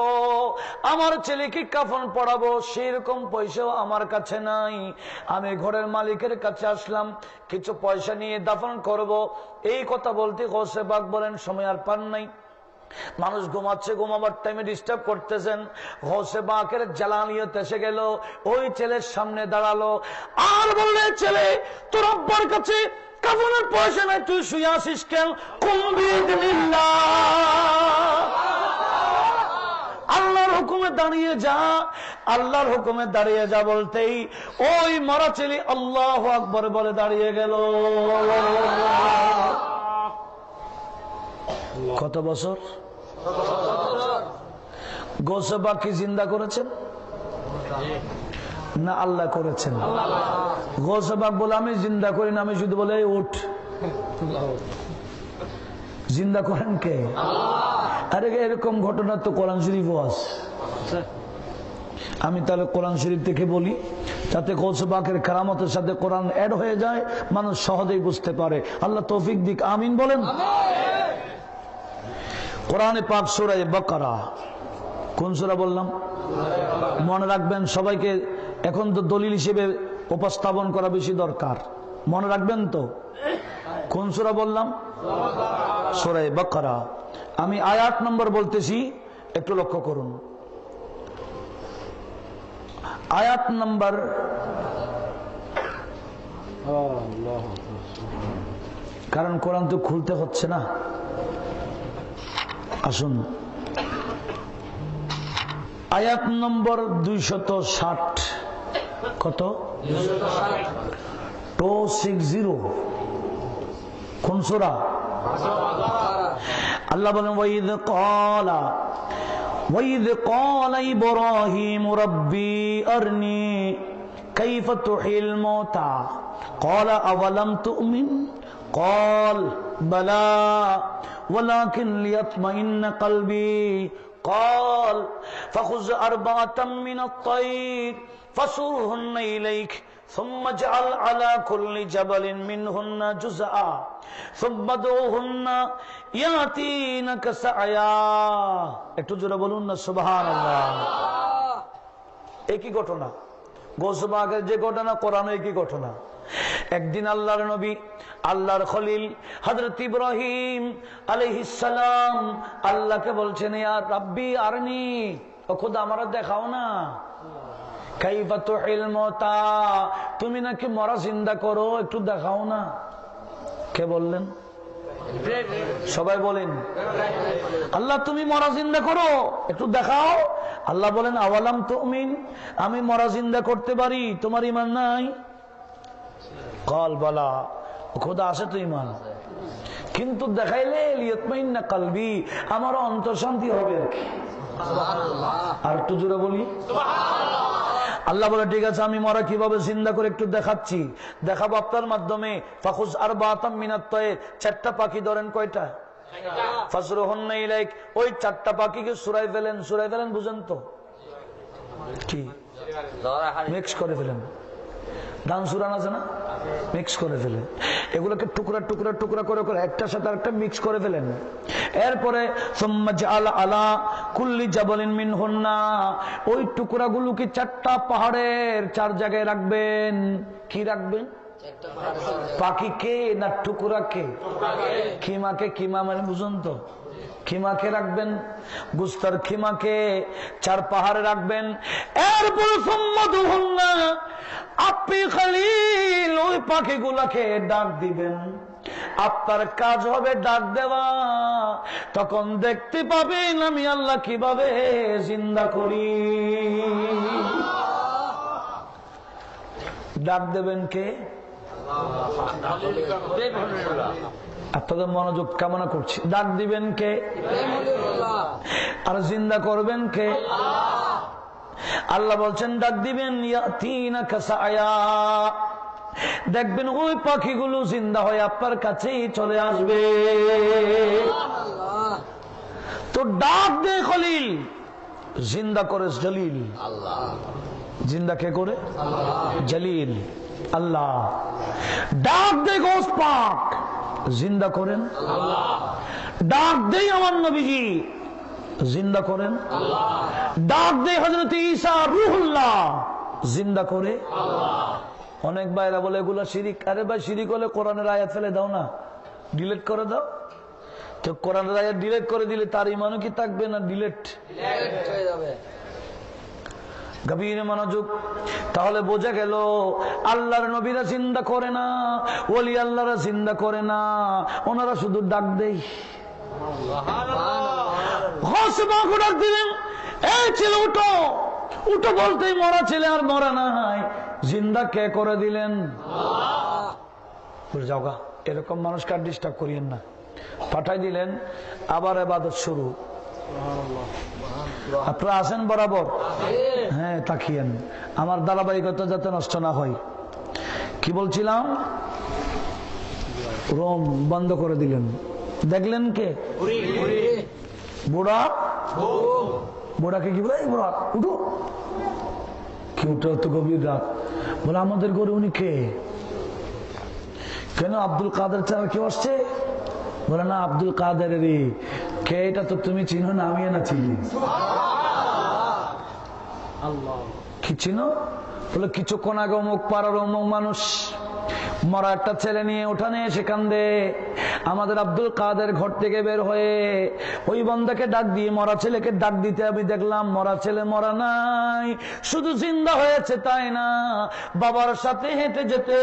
আমার ছেলেকে কাফন পড়াবো, সেরকম পয়সাও আমার কাছে নাই। আমি ঘরের মালিকের কাছে আসলাম, কিছু পয়সা নিয়ে দাফন করব। এই কথা বলতে গৌসে পাক বলেন, সময় আর পান নাই, মানুষ ঘুমাচ্ছে, ঘুমাবার টাইমে ডিস্টার্ব করতেছেন। গৌসে পাকের জালানিয়ত এসে গেল, ওই ছেলের সামনে দাঁড়ালো আর বললে, ছেলে তোর আব্বার কাছে কাফনের পয়সা নাই, তুই শুয়ে আসিস কেন? আল্লাহর হুকুমে দাঁড়িয়ে যা, আল্লাহর হুকুমে দাঁড়িয়ে যা বলতেই ওই মরা ছেলে আল্লাহু আকবার বলে দাঁড়িয়ে গেল। কত বছর? গৌসে পাক কি জিন্দা করেছেন না আল্লাহ করেছেন? গৌসে পাক বলে, আমি জিন্দা করি না, আমি শুধু বলে উঠ। জিন্দা করেন কে? আরে এরকম ঘটনা তো কোরআন শরীফও আছে। আমি তাহলে কোরআন শরীফ থেকে বলি, যাতে গৌস পাকের কারামতের সাথে কোরআন অ্যাড হয়ে যায়, মানুষ সহজেই বুঝতে পারে। আল্লাহ তৌফিক দিক, আমিন বলেন। কোরআনে পাক সূরা বাকারা, কোন সূরা বললাম? মনে রাখবেন সবাইকে, এখন তো দলিল হিসেবে উপস্থাপন করা বেশি দরকার, মনে রাখবেন তো। কোন সূরা বললাম? সূরা বাকারা। আমি আয়াত নম্বর বলতেছি, একটু লক্ষ্য করুন। আয়াত নম্বর, কারণ কোরআন তো খুলতে হচ্ছে না, আসুন। আয়াত নম্বর 260। কত? 260। কোন সূরা? আল্লাহ বলেন وَإِذْ قَالَ إِبْرَاهِيمُ رَبِّي أَرْنِي كَيْفَ تُحْيِي الْمَوْتَى قَالَ أَوَلَمْ تُؤْمِنْ قَالَ بَلَى وَلَكِنْ لِيَطْمَئِنَّ قَلْبِي قَالَ فَخُذْ أَرْبَعَةً مِنَ الطَّيْرِ فَصُرْهُنَّ إِلَيْكَ ثم اجعل على كل جبل منهن جزءا ثم ادعوهن ياتينك سعيا। একটু জোরে বলুন না সুবহানাল্লাহ। একই ঘটনা, গৌস পাকের যে ঘটনা, কোরআনে একই ঘটনা। একদিন আল্লাহর নবী, আল্লাহর খলিল হযরত ইব্রাহিম আলাইহিস সালাম আল্লাহকে বলছেন, ইয়া রাব্বি আরনি, ও খোদা আমারে দেখাও না, কাইফা তুহিল মাউতা, তুমি নাকি মরা জিন্দা করো, একটু দেখাও না। কে বললেন? সবাই বলেন, আল্লাহ তুমি মরা জিন্দা করো, একটু দেখাও। আল্লাহ বলেন, আওয়ালাম তুমিন, আমি মরা জিন্দা করতে পারি, তোমার ঈমান নাই? ক্বাল বালা, খোদা আছে তো ঈমান, কিন্তু দেখাইলে লিয়াতমাইন্না কলবি, আমার অন্তর শান্তি হবে আর কি। আর একটু জোরে বলি সুবহানাল্লাহ। আল্লাহ বলে, ঠিক আছে, আমি মরা কিভাবে জিন্দা করে একটু দেখাচ্ছি, দেখাবো আপনার মাধ্যমে। ফাখুজ আরবাতাম মিনাত তায়র, 4টা পাখি ধরেন। কয়টা? ফাসরুহুন্না ইলাইক, ওই 4টা পাখিকে সুরাই ফেলেন। সুরাই ফেলেন বুঝেন তো কি? মিক্স করে ফেলেন। ধান সুরান আছে না, মিক্স করে ফেলেন। এগুলোকে টুকরা টুকরা টুকরা করে করে একটার সাথে আরেকটা মিক্স করে ফেলেন। এরপরে সুম্মা জাআলা আলা কুল্লি জাবালিন মিনহুন্না, ওই টুকরাগুলোকে 4টা পাহাড়ের 4 জায়গায় রাখবেন। কি রাখবেন? পাখিকে না টুকরাকে? খিমাকে। খিমা মানে বুঝুন তো, খিমাকে রাখবেন, গুস্তার খিমাকে 4 পাহাড়ে রাখবেন। এরপর সুম্মাদুহুন্না, আপনি খলিল ওই পাখিগুলাকে ডাক দিবেন। আপনার কাজ হবে ডাক দেওয়া, তখন দেখতে পাবেন আমি আল্লাহ কিভাবে জিন্দা করি। ডাক দেবেন কে? আপনাদের মনোযোগ কামনা করছি। ডাক দিবেন কে? আর জিন্দা করবেন কে? আল্লাহ বলছেন ডাক দিবেন, ইয়াতিনাকা সায়া, দেখবেন ওই পাখিগুলো জিন্দা হয়ে আপনার কাছেই চলে আসবে। তো ডাক দে খলিল, জিন্দা করে জলিল। জিন্দা কে করে? জলিল আল্লাহ। ডাক দে গৌস পাক, জিন্দা করেন আল্লাহ। ডাক দেই আমার নবীজি, জিন্দা করেন আল্লাহ। ডাক দে হযরত ঈসা রূহুল্লাহ, জিন্দা করে আল্লাহ। অনেক ভাইরা বলে এগুলা শিরিক। আরে ভাই, শিরিক হলে কোরআনের আয়াত ফেলে দাও না, ডিলিট করে দাও। তো কোরআনের আয়াত ডিলিট করে দিলে তার ঈমানও কি থাকবে না? ডিলিট হয়ে যাবে। গভীর মনোযোগ। তাহলে বোঝা গেল আল্লাহর নবীরা জিন্দা করে না, ওলি আল্লাহরা জিন্দা করে না, ওনারা শুধু ডাক দেয়। ডাক দিলেন, এই ছেলে উঠো, উঠো বলতেই মরা ছেলে আর মরা নাই, জিন্দা কে করে দিলেন? যাওগা, এরকম মানুষকে আর ডিস্টার্ব করিয়েন না। পাঠাই দিলেন, আবার ইবাদত শুরু। আপনারা আছেন বরাবর? হ্যাঁ, তাকিয়েন, আমার ধারাবাহিকতা যাতে নষ্ট না হয়। কি বলছিলাম? রোম বন্ধ করে দিলেন। দেখলেন কে? বুড়া। বুড়াকে কি বলে? বুড়া উঠো। কি উঠো? তো গভীর রাত। বলে আমাদের ঘরে উনি কে? কেন আব্দুল কাদের ছাড়া কেউ আসছে? বলে না, আব্দুল কাদের কে এটা তো তুমি চিনো না, আমি না চিনি। কি চিনো? বলে কিছুক্ষণ আগে অমুক পাড়ার অমুক মানুষ মরা একটা ছেলে নিয়ে উঠানে এসে কান্দে। আমাদের আব্দুল কাদের ঘর থেকে বের হয়ে ওই বন্দাকে ডাক দিয়ে মরা ছেলেকে ডাক দিতে আমি দেখলাম মরা ছেলে মরা নাই, শুধু জিন্দা হয়েছে। তাই না, বাবার সাথে হেঁটে যেতে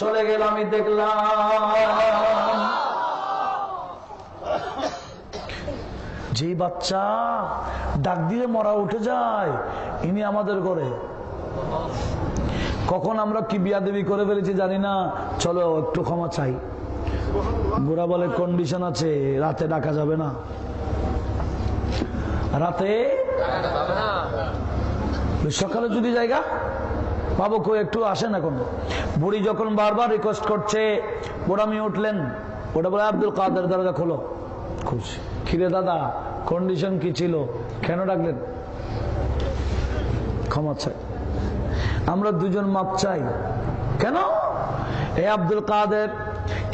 চলে গেল, আমি দেখলাম। যেই বাচ্চা ডাক দিয়ে মরা উঠে যায়, ইনি আমাদের ঘরে। কখন আমরা কি বিয়াদবি করে ফেলেছি জানি না, চলো একটু ক্ষমা চাই। বুড়া বলে কন্ডিশন আছে, রাতে ডাকা যাবে না, রাতে সকালে যদি জায়গা পাবো কেউ একটু আসেন। এখন বুড়ি যখন বারবার রিকোয়েস্ট করছে, বুড়া মেয়ে উঠলেন। ওটা বলে আব্দুল কাদের দরজা খোলো। খুশি, কিরে দাদা কন্ডিশন কি ছিল, কেন ডাকলেন? ক্ষমা চাই, আমরা দুজন মাপ চাই। কেন? এ আব্দুল কাদের,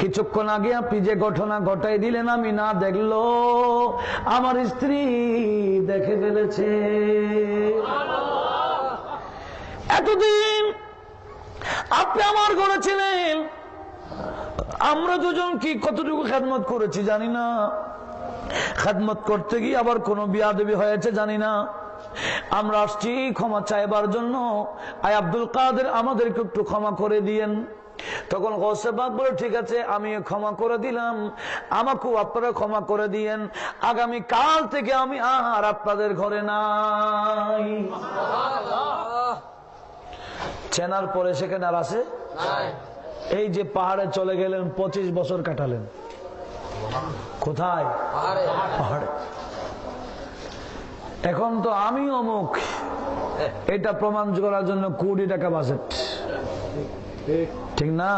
কিছুক্ষণ আগে আপনি যে ঘটনা ঘটাই দিলেন আমি না দেখলো আমার স্ত্রী দেখে ফেলেছে। এতদিন আপনি আমার ঘরে ছিলেন, আমরা দুজন কি কতটুকু খেদমত করেছি জানি না, খেদমত করতে গিয়ে আবার কোন বিয়াদবি হয়েছে জানি না। আমরা আসছি ক্ষমা চাইবার জন্য। আয় আব্দুল কাদের, আমাদেরকে একটু ক্ষমা করে দিয়েন। তখন গৌসে পাক বলে ঠিক আছে, আমি ক্ষমা করে দিলাম, আমাকেও আপনারা ক্ষমা করে দিয়েন। আগামী কাল থেকে আমি আর আপনাদের ঘরে নাই। চেনার পরে সেখানে আর আছে? এই যে পাহাড়ে চলে গেলেন, 25 বছর কাটালেন। কোথায়? পাহাড়ে। এখন তো আমি অমুক, এটা প্রমাণ করার জন্য কোটি টাকা বাজেট, ঠিক না?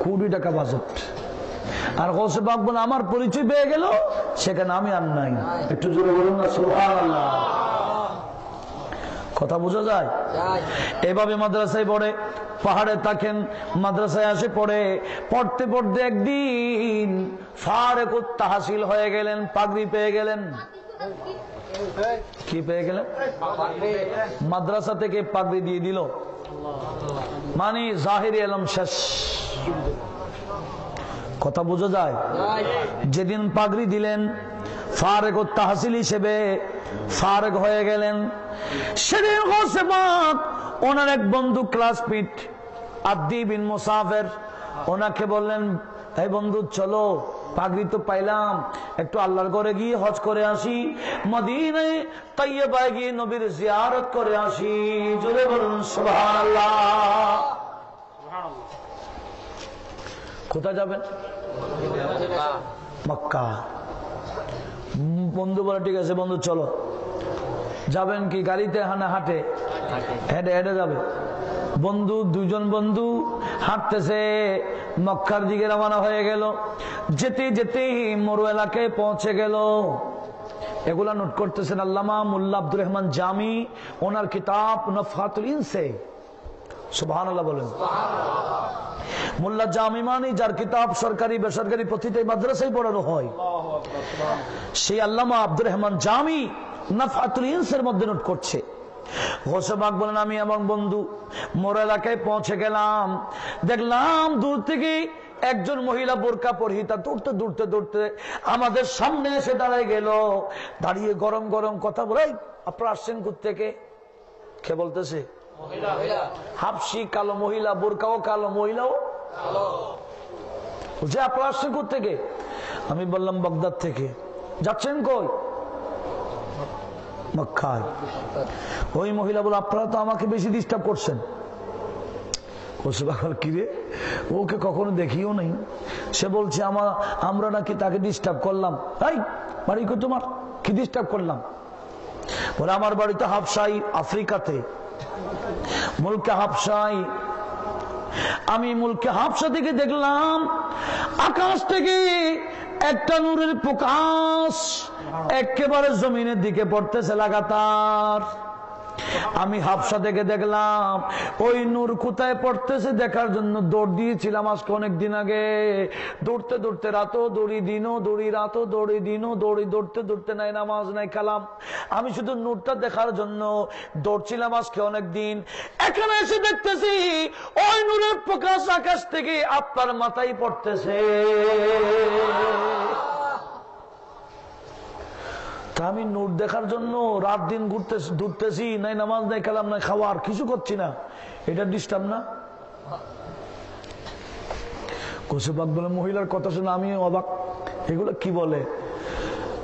কোটি টাকা বাজেট। আর গৌসে পাক বলে আমার পরিচয় পেয়ে গেল, সেখানে আমি আর নাই। একটু জোরে বলুন না সুবহানাল্লাহ। কথা বোঝা যায়? এভাবে মাদ্রাসায় পড়ে, পাহাড়ে থাকেন, মাদ্রাসায় আসে পড়ে, পড়তে পড়তে একদিন ফারেকুত তাহসিল হয়ে গেলেন, পাগড়ি পেয়ে গেলেন। কি পেয়ে গেলেন? মাদ্রাসা থেকে পাগড়ি দিয়ে দিল, মানে জাহিরি ইলম শেষ। কথা বোঝা যায়? যেদিন পাগড়ি দিলেন, ফারেকুত তাহসিল হিসেবে ফারেক হয়ে গেলেন, সেদিন গৌসে পাক ওনার এক বন্ধু ক্লাসমেট আদি বিন মুসাফির, ওনাকে বললেন এই বন্ধু চলো, পাগড়ি তো পাইলাম, একটু আল্লাহর ঘরে গিয়ে হজ করে আসি, মদিনায় তাইয়্যিবায় গিয়ে নবীর জিয়ারত করে আসি। জোরে বলুন সুবহানাল্লাহ। কোথায় যাবেন? মক্কা। বন্ধু বলে ঠিক আছে বন্ধু চলো। যাবেন কি গাড়িতে না হাঁটে? হেঁটে হেঁটে যাবে। বন্ধু, দুজন বন্ধু হাঁটতেছে, মক্কার দিকে রওনা হয়ে গেল। যেতে যেতে মরু এলাকায় পৌঁছে গেল। এগুলা নোট করতেছেন আল্লামা মোল্লা আব্দুর রহমান জামি, ওনার কিতাব নফহাতুল ইনসে। সুবহানাল্লাহ বলেন। মোল্লা জামি মানে যার কিতাব সরকারি বেসরকারি প্রতিটি মাদ্রাসায় পড়ানো হয়, সেই আল্লামা আব্দুর রহমান জামি নফহাতুল ইনসের মধ্যে নোট করছে। গৌসে পাক বলেন আমি এবং বন্ধু মোর এলাকায় পৌঁছে গেলাম, দেখলাম দূর থেকে একজন মহিলা বোরকা পরিহিতা দৌড়তে দৌড়তে দৌড়তে আমাদের সামনে এসে দাঁড়ায় গেল। দাঁড়িয়ে গরম গরম কথা বলে, আপনারা আসছেন কোত্থেকে? কে বলতেছে? হাবশি কালো মহিলা, বোরকাও কালো, মহিলাও বলছে আপনারা আসছেন কোত্থেকে? আমি বললাম বাগদাদ থেকে। যাচ্ছেন কই? মক্কায়। ওই মহিলা বলে আপনারা তো আমাকে বেশি ডিস্টার্ব করছেন। কিরে, ওকে কখনো দেখিও নেই। সে বলছে আমরা নাকি তাকে ডিস্টার্ব করলাম। তাই বাড়ি কই তোমার? কি ডিস্টার্ব করলাম? বলে আমার বাড়ি তো হাবশাই, আফ্রিকাতে, মুলকে হাবশাই। আমি মুলকে হাবশা থেকে দেখলাম আকাশ থেকে একটা নূরের প্রকাশ একেবারে জমিনের দিকে পড়তেছে লাগাতার। আমি হাফসা থেকে দেখলাম ওই নূর কোথায় পড়তেছে দেখার জন্য দৌড় দিয়েছিলাম আজকে অনেকদিন আগে। দৌড়তে দৌড়তে রাতও দৌড়ি, দিনও দৌড়ি, রাতও দৌড়ি, দিনও দৌড়ি, দৌড়তে দৌড়তে নাই নামাজ নাই কালাম। আমি শুধু নূরটা দেখার জন্য দৌড়ছিলাম আজকে অনেকদিন। এখানে এসে দেখতেছি ওই নূরের প্রকাশ আকাশ থেকে আপনার মাথায় পড়তেছে। আমি নূর দেখার জন্য রাত দিন ঘুরতেছি, নাই নামাজ নাই কালাম নাই খাওয়ার কিছু করছি না, এটা ডিস্টার্ব না? কোসেবাক বলে মহিলার কথা শুনে আমি অবাক, এগুলো কি বলে?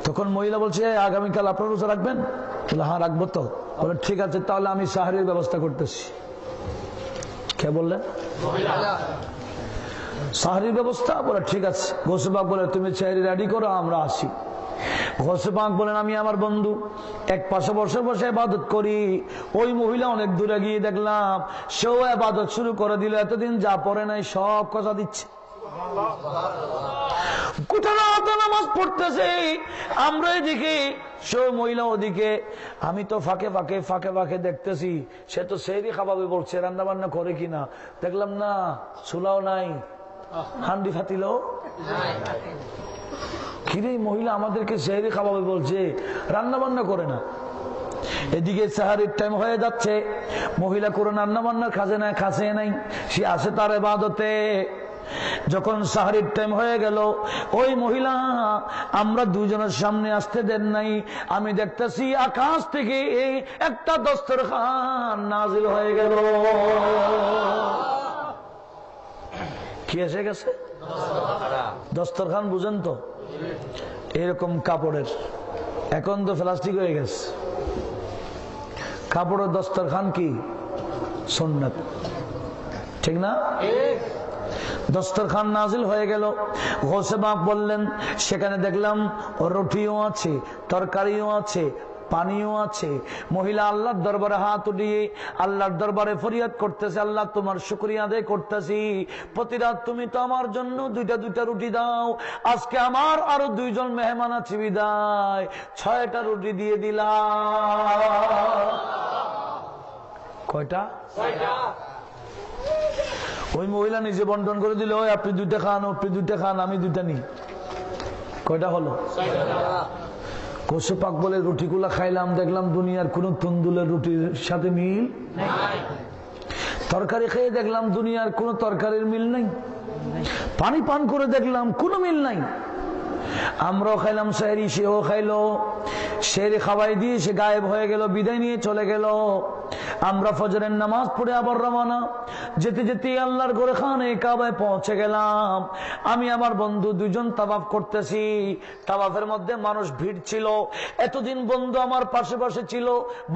তখন মহিলা বলছে আগামীকাল আপনার রোজা রাখবেন? বলে হ্যাঁ রাখবো। তো বলে ঠিক আছে তাহলে আমি সাহারির ব্যবস্থা করতেছি। কে বললেন? সাহারির ব্যবস্থা? বলে ঠিক আছে। কোসেবাক বলে তুমি সাহারি রেডি করো, আমরা আসি। গৌসে পাক বলেন আমি আমার বন্ধু এক পাশে বসে বসে ইবাদত করি। ওই মহিলা অনেক দূরে গিয়ে দেখলাম সেও ইবাদত শুরু করে দিল। এতদিন যা পড়ে নাই সব কথা দিচ্ছে। নামাজ পড়তেছে, আমরা এদিকে, সে মহিলা ওদিকে। আমি তো ফাঁকে ফাঁকে ফাঁকে ফাঁকে দেখতেছি সে তো সেহরি খাওয়াবে বলছে, রান্না বান্না করে কিনা দেখলাম না, চুলাও নাই, হান্ডি ফাতিলও কিরে মহিলা আমাদেরকে সেহরি খাওয়াবে বলছে, রান্না বান্না করে না। এদিকে সাহারির টাইম হয়ে যাচ্ছে, মহিলা করে রান্না বান্নার খাসে নাই, সে আসে তার ইবাদতে। যখন সাহারির টাইম হয়ে গেল ওই মহিলা আমরা দুজনের সামনে আসতে দেন নাই। আমি দেখতেছি আকাশ থেকে একটা দস্তরখান নাজিল হয়ে গেল। কি এসে গেছে? দস্তরখান বুঝেন তো, এরকম কাপড়ের, এখন তো প্লাস্টিক হয়ে গেছে। কাপড়ের দস্তরখান কি সুন্নাত, ঠিক না? দস্তরখান নাজিল হয়ে গেল। গৌসে পাক বললেন সেখানে দেখলাম রুটিও আছে, তরকারিও আছে, পানিও আছে। মহিলা আল্লাহর দরবারে হাত উঠিয়ে আল্লাহর দরবারে ফরিয়াদ করতেছে, আল্লাহ তোমার শুকরিয়া আদায় করতেছি, প্রতি রাত তুমি তো আমার জন্য দুইটা দুইটা রুটি দাও, আজকে আমার আরো দুইজন মেহমান আছে বিদায় 6টা রুটি দিয়ে দিলাম। কয়টা? 6টা। ওই মহিলা নিজে বন্টন করে দিল, ওই আপনি 2টা খান, আপনি 2টা খান, আমি 2টা নিই। কয়টা হলো? 6টা। কোসে পাক বলে রুটিগুলা খাইলাম, দেখলাম দুনিয়ার কোন তন্দুলের রুটির সাথে মিল নাই। তরকারি খেয়ে দেখলাম দুনিয়ার কোন তরকারির মিল নাই। পানি পান করে দেখলাম কোন মিল নাই। আমরাও খাইলাম সেহরি, সেও খাইলো। সেহরি খাওয়াই দিয়ে সে গায়েব হয়ে গেল, বিদায় নিয়ে চলে গেল। আমরা ফজরের নামাজ পড়ে আবার রওনা। যেতে যেতে আল্লাহর ঘরে খানে কাবায় পৌঁছে গেলাম। আমি আমার বন্ধু দুজন তাওয়াফ করতেছি। তাওয়াফের মধ্যে মানুষ ভিড় ছিল। এতদিন বন্ধু আমার পাশে পাশে ছিল,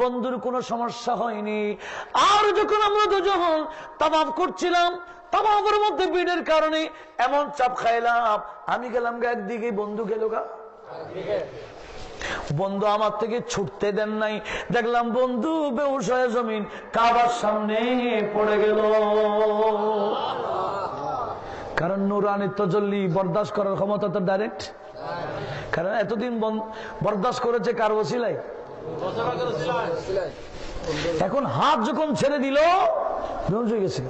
বন্ধুর কোনো সমস্যা হয়নি। আর যখন আমরা দুজন তাওয়াফ করছিলাম, তাওয়াফের মধ্যে ভিড়ের কারণে এমন চাপ খাইলাম, আমি গেলাম গা একদিকে, বন্ধু গেল গা। বন্ধু আমার থেকে ছুটতে দেন নাই, দেখলাম বন্ধু বেহুশ হয়ে জমিন কাবার সামনে পড়ে গেল। কারণ নুরানি তাজাল্লি বরদাস্ত করার ক্ষমতা তো ডাইরেক্ট, কারণ এতদিন বরদাস্ত করেছে কার ওসিলায়? এখন হাত যখন ছেড়ে দিল বেহুশ হয়ে গেছে।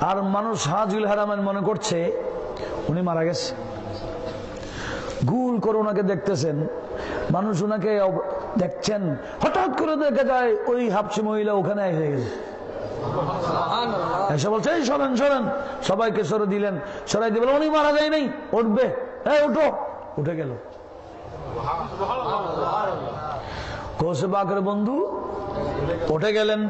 আর মানুষ হাজুল হারামের মনে করছে উনি মারা গেছে, গুল করে ওনাকে দেখতেছেন, মানুষ ওনাকে দেখছেন। হঠাৎ করে দেখা যায় ওই হাবশি মহিলা ওখানে এসে গেছে, এসে বলছে এই সরেন সরেন, সবাইকে সরে দিলেন। সরাই দিয়ে বলে উনি মারা যায় নাই, উঠবে, হ্যাঁ উঠো। উঠে গেল। গৌসে পাকের বন্ধু উঠে গেলেন।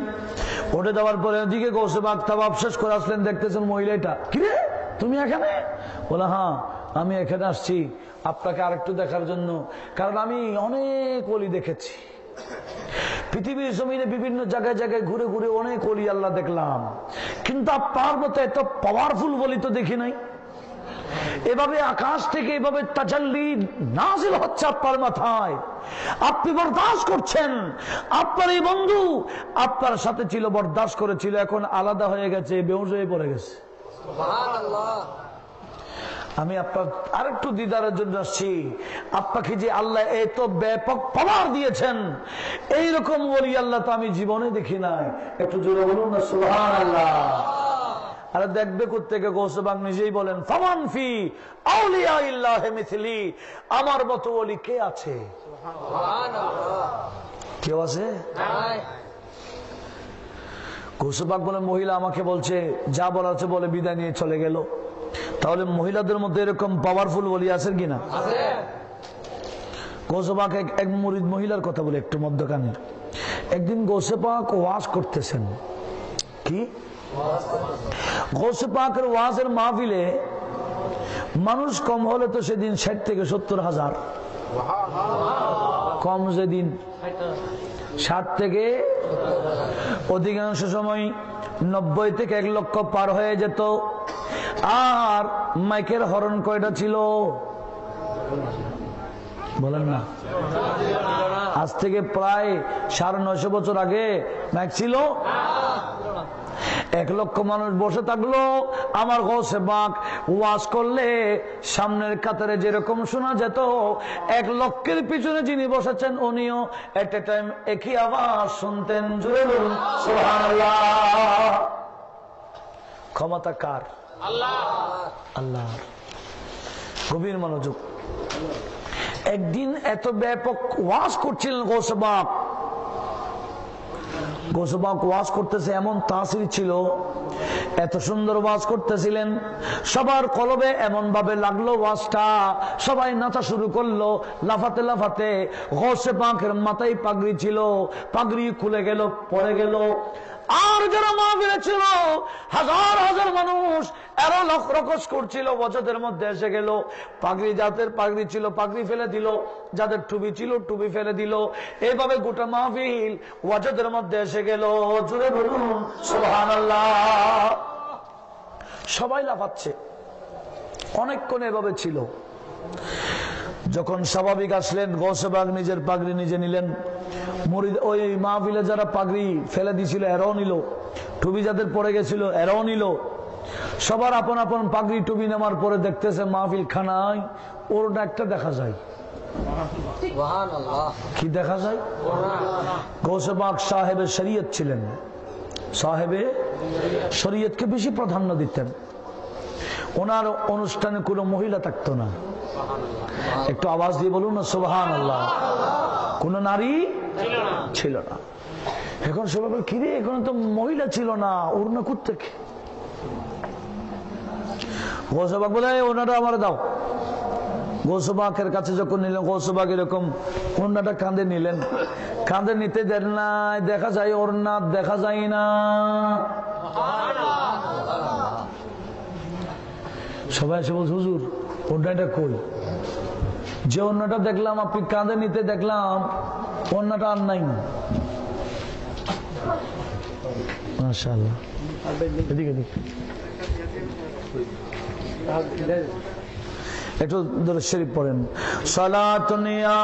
উঠে যাওয়ার পরে ওদিকে গৌসে পাক তাওয়াফ শেষ করে আসলেন, দেখতেছেন মহিলাটা, কিরে তুমি এখানে? বলে হ্যাঁ আমি এখানে আসছি আপনাকে আরেকটু দেখার জন্য, কারণ আমি অনেক ওলি দেখেছি পৃথিবীর জমিনে, বিভিন্ন জায়গায় জায়গায় ঘুরে ঘুরে অনেক ওলি আল্লাহ দেখলাম, কিন্তু আপনার মতো এত পাওয়ারফুল বলি তো দেখি নাই। এভাবে আকাশ থেকে এভাবে তাজাল্লি নাজিল হচ্ছে আপনার মাথায়, আপনি বরদাস্ত করছেন। আপনার এই বন্ধু আপনার সাথে ছিল, বরদাস্ত করেছিল, এখন আলাদা হয়ে গেছে, বেহুশ হয়ে পড়ে গেছে। আমি আপনার আরেকটু দিদারের জন্য আসছি। আপনাকে যে আল্লাহ এত ব্যাপক পাওয়ার দিয়েছেন, এইরকম ওলি আল্লাহ তো আমি জীবনে দেখি নাই। একটু জোরে বলুন না সুবহানাল্লাহ। আরে দেখবে কোত্থেকে? গৌসে পাক নিজেই বলেন, ফামান ফি আউলিয়া ইল্লাহি মিথলি, আমার মতো ওলি কে আছে? কেউ আছে? গৌসে পাক বলেন, মহিলা আমাকে বলছে, যা বলার আছে বলে বিদায় নিয়ে চলে গেল। তাহলে মহিলাদের মধ্যে এরকম পাওয়ারফুল ওলি আছেন কিনা? গৌসে পাক এক মুরিদ মহিলার কথা বলে একটু মধ্যখানে। একদিন গৌসে পাক ওয়াজ করতেছেন। কি গৌসে পাকের ওয়াজের মাহফিলে মানুষ কম হলে তো সেদিন 60 থেকে 70,000, কম যেদিন 60 থেকে, অধিকাংশ সময় 90 থেকে 1 লক্ষ পার হয়ে যেত। আর মাইকের হরন কয়টা ছিল বলেন না? আজ থেকে প্রায় 950 বছর আগে মাইক ছিল। 1 লক্ষ মানুষ বসে থাকলো। আমার গৌসে পাক ওয়াজ করলে সামনের কাতারে যেরকম শোনা যেত, 1 লক্ষের পিছনে যিনি বসেছেন উনিও এট এ টাইম একই আওয়াজ শুনতেন। জোরে বলুন সুবহানাল্লাহ। ক্ষমতা কার? আল্লাহ। গভীর মনোযোগ। একদিন এত ব্যাপক ওয়াজ করছিলেন গৌসে পাক। গৌসে পাক ওয়াজ করতেছে, এমন তাসির ছিল, এত সুন্দর ওয়াজ করতেছিলেন, সবার কলবে এমন ভাবে লাগলো ওয়াজটা, সবাই নাচা শুরু করলো, লাফাতে লাফাতে। গৌসে পাকের মাথায় পাগড়ি ছিল, পাগড়ি খুলে গেল, পড়ে গেল। আর যারা মাহফিলে ছিল, হাজার হাজার মানুষ এরা রকস করছিল, বছরের মধ্যে এসে গেল। পাগড়ি, যাদের পাগড়ি ছিল পাগড়ি ফেলে দিল, যাদের টুপি ছিল টুপি ফেলে দিল। এইভাবে গোটা মাহফিল ওয়াজদের মধ্যে এসে গেল। জোরে বলুন সুবহানাল্লাহ। সবাই লাফাচ্ছে, অনেকক্ষণ এভাবে ছিল। যখন স্বাভাবিক আসলেন, গৌসে পাক নিজের পাগড়ি নিজে নিলেন। মুরিদ ওই মাহফিলে যারা পাগড়ি ফেলে দিয়েছিল এরাও নিল, টুপি যাদের পড়ে গেছিল এরাও নিল। সবার আপন আপন পাগড়ি টুপি নেওয়ার পরে দেখতেছে মাহফিল খানায় ওরটা একটা দেখা যায়। কি দেখা যায়? গৌসে পাক সাহেবে শরীয়ত ছিলেন, সাহেবে শরীয়তকে বেশি প্রাধান্য দিতেন। ওনার অনুষ্ঠানে কোনো মহিলা থাকতো না। একটু আওয়াজ দিয়ে বলুন না সুবহানাল্লাহ। কোন নারী ছিল না। এখন সবাই বলে, কিরে এখন তো মহিলা ছিল না, ওড়না কোত্থেকে? গৌসে পাক বলে, ওড়নাটা আমার দাও। গৌসে পাকের কাছে যখন নিলেন, গৌসে পাক এরকম ওড়নাটা কাঁধে নিলেন। কাঁধে নিতে দেন নাই, দেখা যায় ওড়না দেখা যায় না। সবাই এসে বলছে, হুজুর ওড়নাটা কই? যে ওড়নাটা দেখলাম আপনি কাঁধে নিতে দেখলাম, ওড়নাটা আর নাই। মাশাআল্লাহ। এদিকে এদিকে একটু দরুদ শরীফ পড়েন। সালাতুন ইয়া